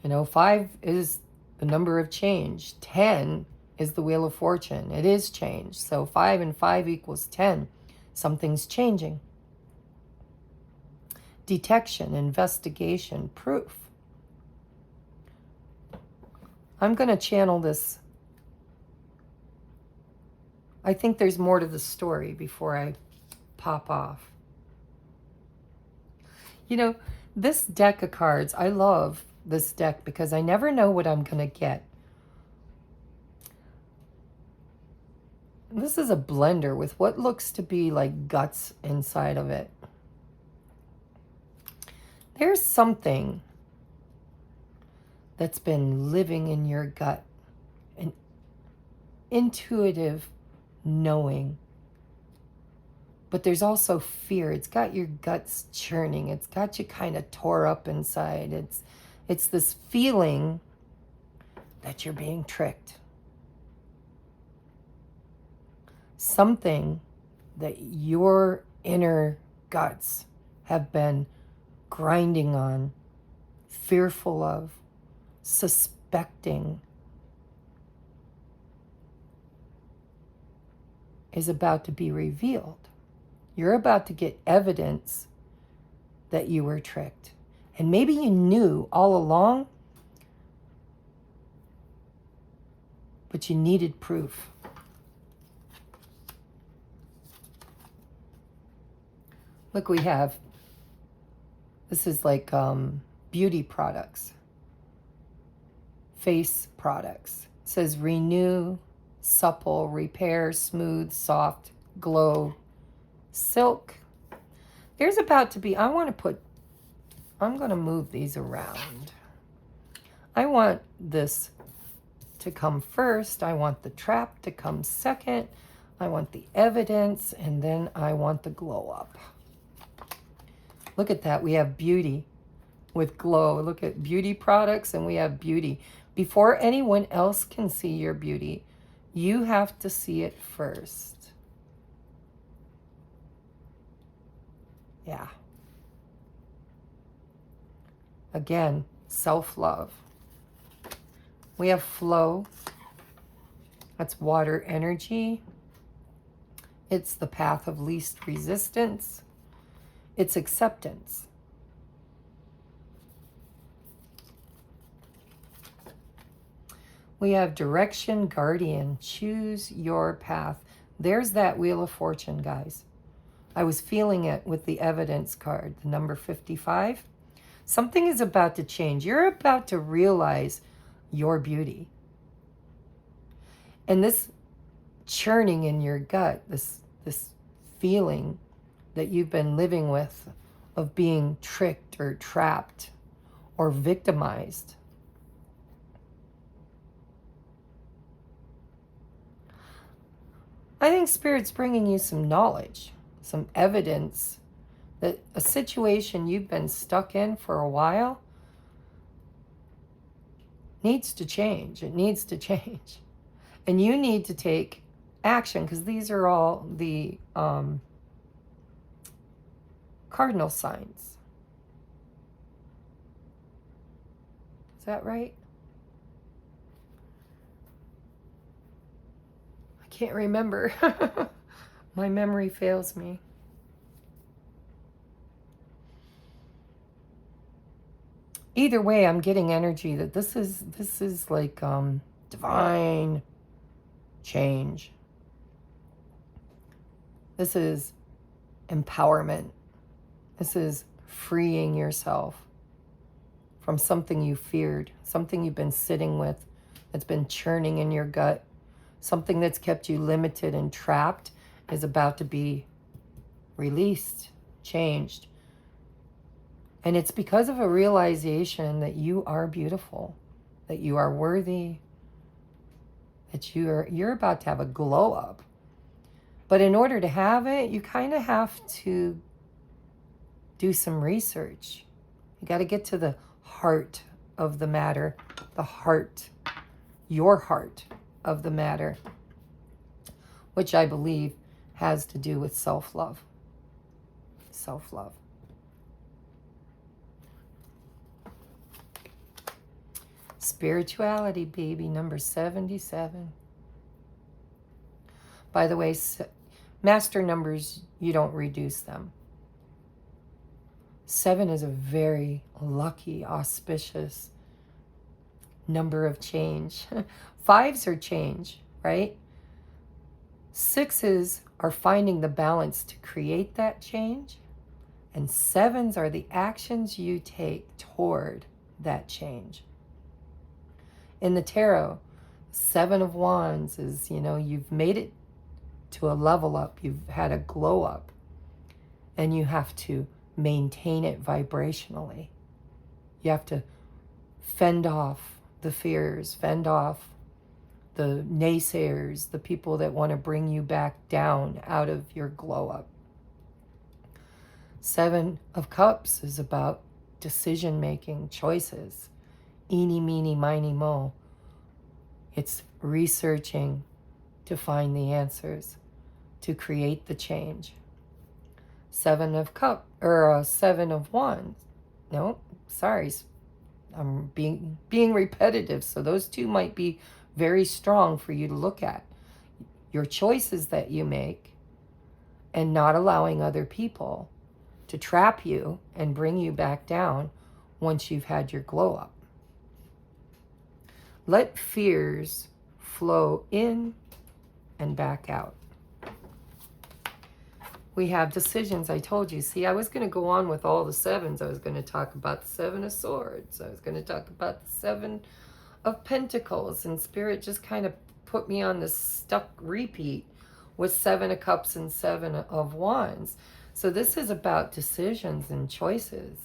5 is the number of change. 10 is the Wheel of Fortune. It is change. So 5 and 5 equals 10. Something's changing. Detection, investigation, proof. I'm going to channel this. I think there's more to the story before I pop off. This deck of cards, I love this deck because I never know what I'm going to get. This is a blender with what looks to be like guts inside of it. There's something that's been living in your gut, an intuitive knowing. But there's also fear. It's got your guts churning. It's got you kind of tore up inside. It's this feeling that you're being tricked. Something that your inner guts have been grinding on, fearful of, suspecting, is about to be revealed. You're about to get evidence that you were tricked. And maybe you knew all along, but you needed proof. Look, we have, this is like beauty products, face products. It says renew, supple, repair, smooth, soft, glow, silk. There's about to be, I'm going to move these around. I want this to come first. I want the trap to come second. I want the evidence, and then I want the glow up. Look at that. We have beauty with glow. Look at beauty products, and we have beauty. Before anyone else can see your beauty, you have to see it first. Yeah. Again, self-love. We have flow. That's water energy. It's the path of least resistance. It's acceptance. We have direction, guardian. Choose your path. There's that Wheel of Fortune, guys. I was feeling it with the evidence card, the number 55. Something is about to change. You're about to realize your beauty. And this churning in your gut, this feeling that you've been living with of being tricked or trapped or victimized. I think Spirit's bringing you some knowledge, some evidence that a situation you've been stuck in for a while needs to change. It needs to change. And you need to take action, because these are all the cardinal signs. Is that right? I can't remember. My memory fails me. Either way, I'm getting energy that this is like divine change. This is empowerment. This is freeing yourself from something you feared, something you've been sitting with that's been churning in your gut, something that's kept you limited and trapped is about to be released, changed. And it's because of a realization that you are beautiful, that you are worthy, that you're about to have a glow up. But in order to have it, you kind of have to do some research. You got to get to the heart of the matter, the heart, your heart of the matter, which I believe has to do with self-love. Self-love. Spirituality, baby, number 77. By the way, master numbers, you don't reduce them. 7 is a very lucky, auspicious number of change. 5s are change, right? 6s are finding the balance to create that change. And 7s are the actions you take toward that change. In the tarot, 7 of Wands is, you've made it to a level up. You've had a glow up. And you have to maintain it vibrationally. You have to fend off the fears, fend off the naysayers, the people that want to bring you back down out of your glow up. 7 of Cups is about decision making, choices. Eeny, meeny, miny, mo. It's researching to find the answers, to create the change. 7 of Cups, or 7 of Wands. No, sorry, I'm being repetitive, so those two might be very strong for you to look at. Your choices that you make and not allowing other people to trap you and bring you back down once you've had your glow up. Let fears flow in and back out. We have decisions, I told you. See, I was going to go on with all the 7s. I was going to talk about the 7 of Swords. I was going to talk about the 7 of Pentacles. And Spirit just kind of put me on this stuck repeat with 7 of Cups and 7 of Wands. So this is about decisions and choices.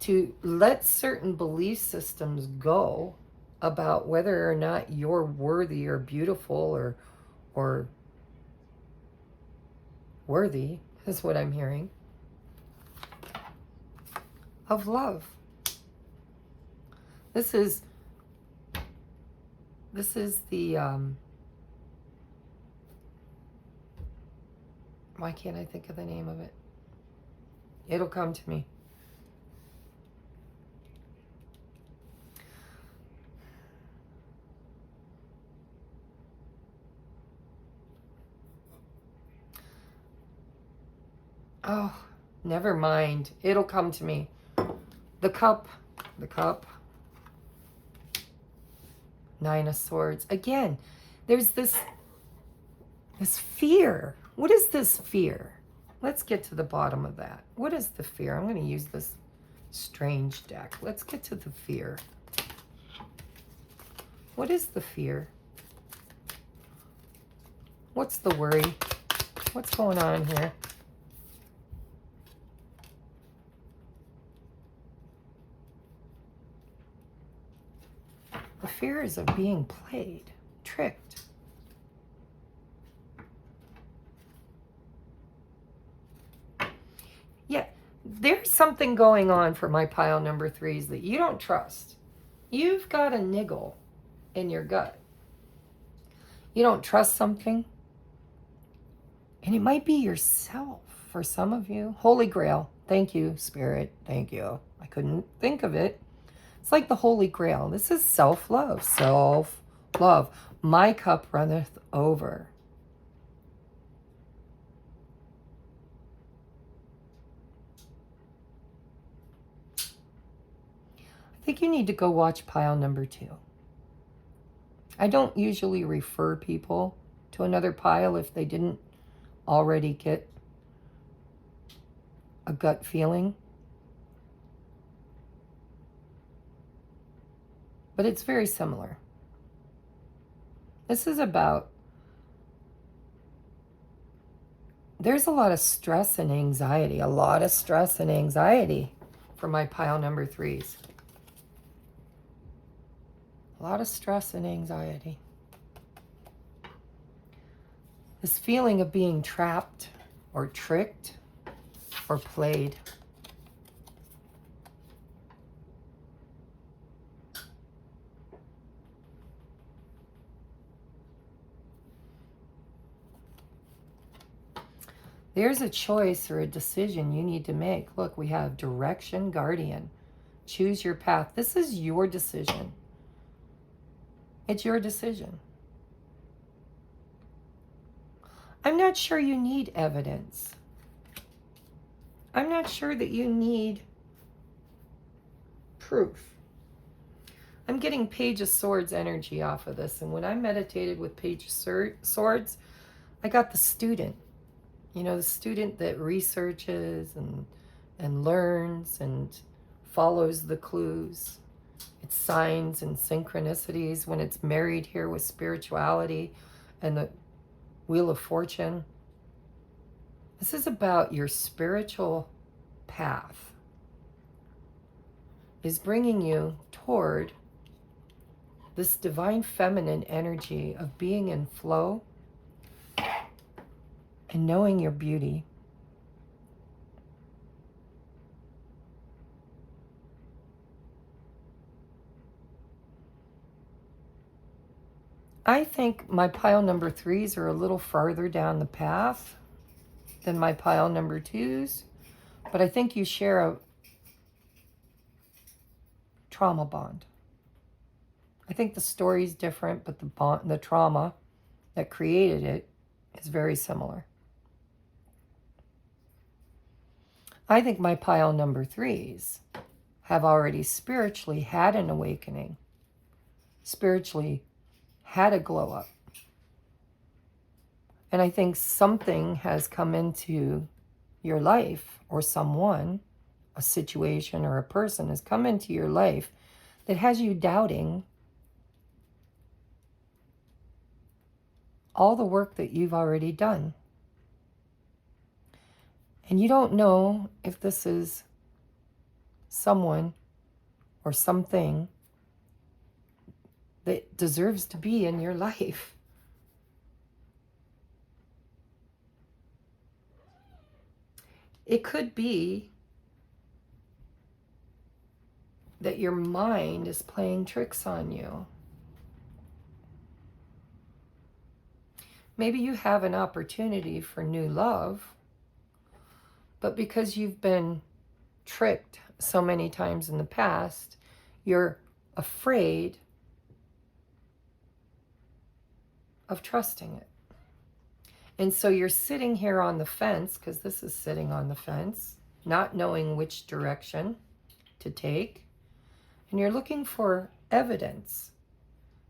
To let certain belief systems go about whether or not you're worthy or beautiful or worthy, is what I'm hearing, of love. This is the why can't I think of the name of it? It'll come to me. Oh, never mind. It'll come to me. The cup. 9 of Swords. Again, there's this fear. What is this fear? Let's get to the bottom of that. What is the fear? I'm going to use this strange deck. Let's get to the fear. What is the fear? What's the worry? What's going on here? The fear is of being played, tricked. Yeah, there's something going on for my pile number 3s that you don't trust. You've got a niggle in your gut. You don't trust something. And it might be yourself for some of you. Holy Grail. Thank you, Spirit. Thank you. I couldn't think of it. It's like the Holy Grail. This is self-love. Self-love. My cup runneth over. I think you need to go watch pile number 2. I don't usually refer people to another pile if they didn't already get a gut feeling. But it's very similar. This is about, there's a lot of stress and anxiety, for my pile number 3s. A lot of stress and anxiety. This feeling of being trapped or tricked or played. There's a choice or a decision you need to make. Look, we have direction, guardian. Choose your path. This is your decision. It's your decision. I'm not sure you need evidence. I'm not sure that you need proof. I'm getting Page of Swords energy off of this. And when I meditated with Page of Swords, I got the student. You know, the student that researches and learns and follows the clues. It's signs and synchronicities when it's married here with spirituality and the Wheel of Fortune. This is about your spiritual path. Is bringing you toward this divine feminine energy of being in flow and knowing your beauty. I think my pile number 3s are a little farther down the path than my pile number 2s, but I think you share a trauma bond. I think the story's different, but the trauma that created it is very similar. I think my pile number 3s have already spiritually had an awakening, spiritually had a glow up. And I think something has come into your life, or someone, a situation or a person has come into your life that has you doubting all the work that you've already done. And you don't know if this is someone or something that deserves to be in your life. It could be that your mind is playing tricks on you. Maybe you have an opportunity for new love, but because you've been tricked so many times in the past, you're afraid of trusting it. And so you're sitting here on the fence, because this is sitting on the fence, not knowing which direction to take. And you're looking for evidence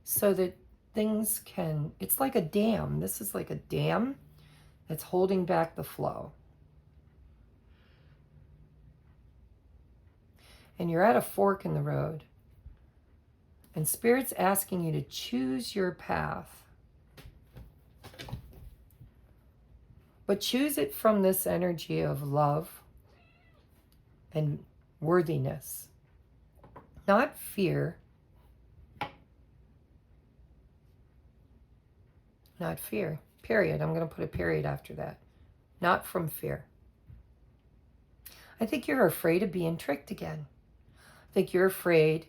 so that things can, it's like a dam. This is like a dam that's holding back the flow. And you're at a fork in the road. And Spirit's asking you to choose your path. But choose it from this energy of love and worthiness. Not fear. Not fear. Period. I'm going to put a period after that. Not from fear. I think you're afraid of being tricked again. I think you're afraid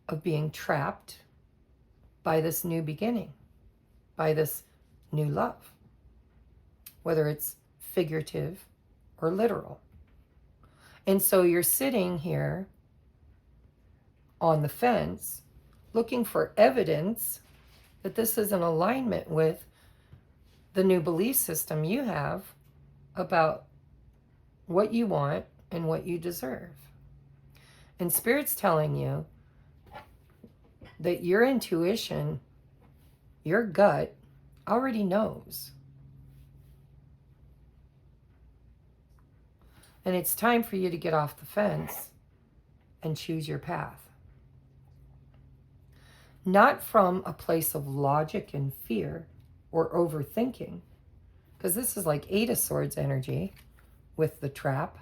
of being trapped by this new beginning, by this new love, whether it's figurative or literal. And so you're sitting here on the fence looking for evidence that this is in alignment with the new belief system you have about what you want and what you deserve. And Spirit's telling you that your intuition, your gut, already knows. And it's time for you to get off the fence and choose your path. Not from a place of logic and fear or overthinking, because this is like 8 of Swords energy with the trap.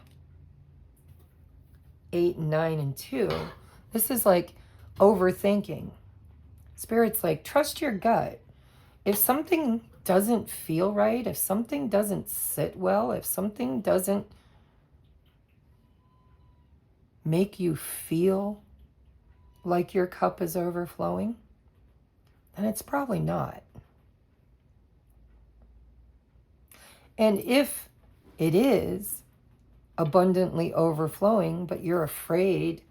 8 and 9 and 2. This is like overthinking. Spirit's like, trust your gut. If something doesn't feel right, if something doesn't sit well, if something doesn't make you feel like your cup is overflowing, then it's probably not. And if it is abundantly overflowing, but you're afraid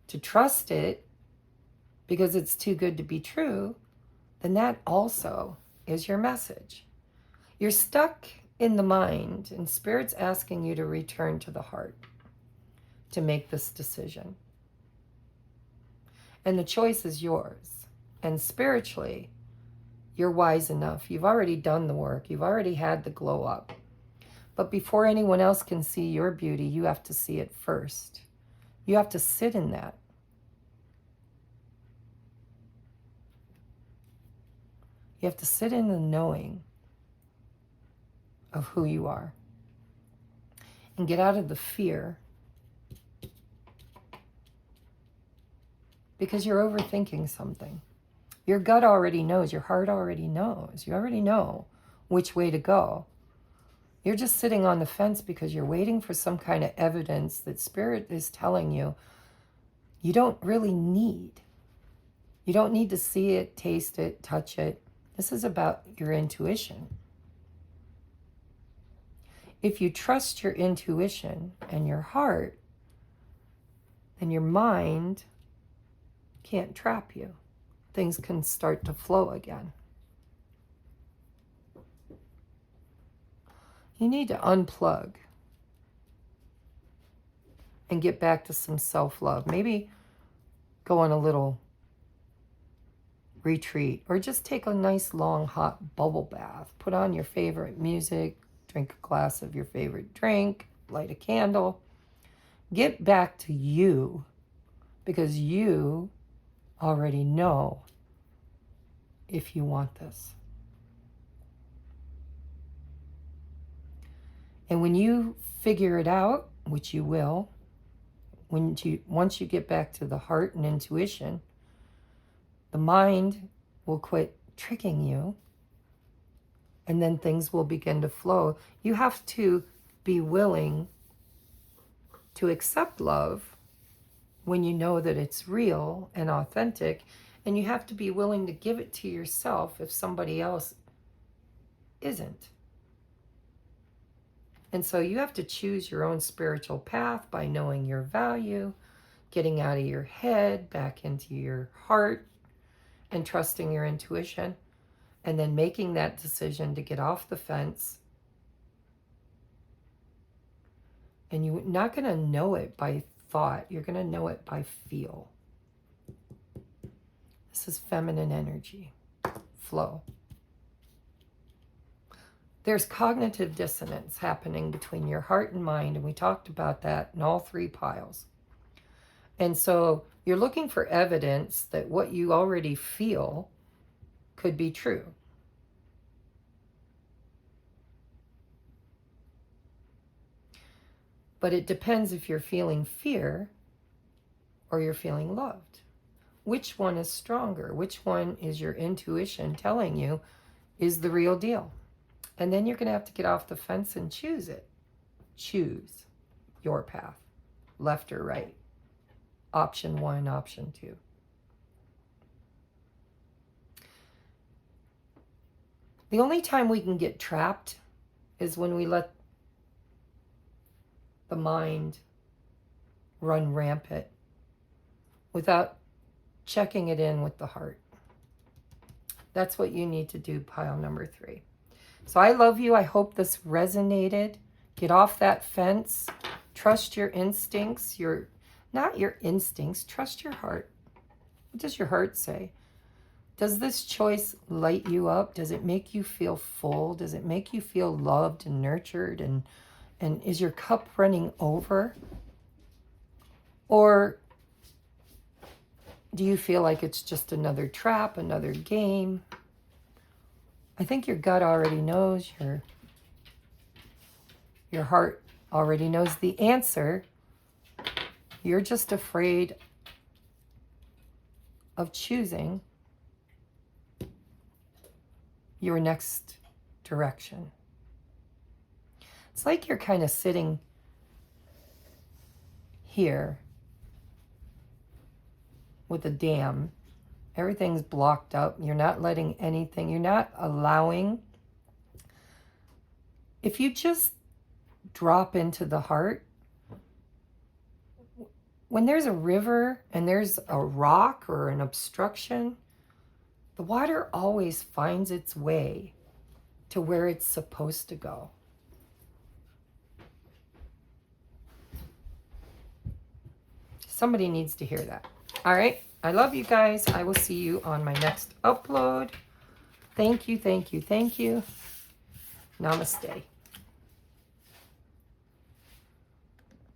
to trust it because it's too good to be true, then that also is your message. You're stuck in the mind, and Spirit's asking you to return to the heart to make this decision. And the choice is yours. And spiritually, you're wise enough. You've already done the work. You've already had the glow up. But before anyone else can see your beauty, you have to see it first. You have to sit in that. You have to sit in the knowing of who you are. and get out of the fear, because you're overthinking something. Your gut already knows. Your heart already knows. You already know which way to go. You're just sitting on the fence because you're waiting for some kind of evidence that Spirit is telling you you don't really need. You don't need to see it, taste it, touch it. This is about your intuition. If you trust your intuition and your heart, then your mind can't trap you. Things can start to flow again. You need to unplug and get back to some self-love. Maybe go on a little retreat, or just take a nice long hot bubble bath. Put on your favorite music, drink a glass of your favorite drink, light a candle. Get back to you, because you already know if you want this. And when you figure it out, which you will, once you get back to the heart and intuition, the mind will quit tricking you, and then things will begin to flow. You have to be willing to accept love when you know that it's real and authentic, and you have to be willing to give it to yourself if somebody else isn't. And so you have to choose your own spiritual path by knowing your value, getting out of your head, back into your heart, and trusting your intuition, and then making that decision to get off the fence. And you're not going to know it by thought. You're going to know it by feel. This is feminine energy, flow. There's cognitive dissonance happening between your heart and mind, and we talked about that in all three piles. And so you're looking for evidence that what you already feel could be true. But it depends if you're feeling fear or you're feeling loved. Which one is stronger? Which one is your intuition telling you is the real deal? And then you're going to have to get off the fence and choose it. Choose your path, left or right. Option 1, option 2. The only time we can get trapped is when we let the mind run rampant without checking it in with the heart. That's what you need to do, pile number 3. So I love you. I hope this resonated. Get off that fence. Trust your instincts. Not your instincts. Trust your heart. What does your heart say? Does this choice light you up? Does it make you feel full? Does it make you feel loved and nurtured? And is your cup running over? Or do you feel like it's just another trap, another game? I think your gut already knows, your heart already knows the answer. You're just afraid of choosing your next direction. It's like you're kind of sitting here with a dam. Everything's blocked up. You're not letting anything, you're not allowing. If you just drop into the heart, when there's a river and there's a rock or an obstruction, the water always finds its way to where it's supposed to go. Somebody needs to hear that. All right. I love you guys. I will see you on my next upload. Thank you, thank you, thank you. Namaste.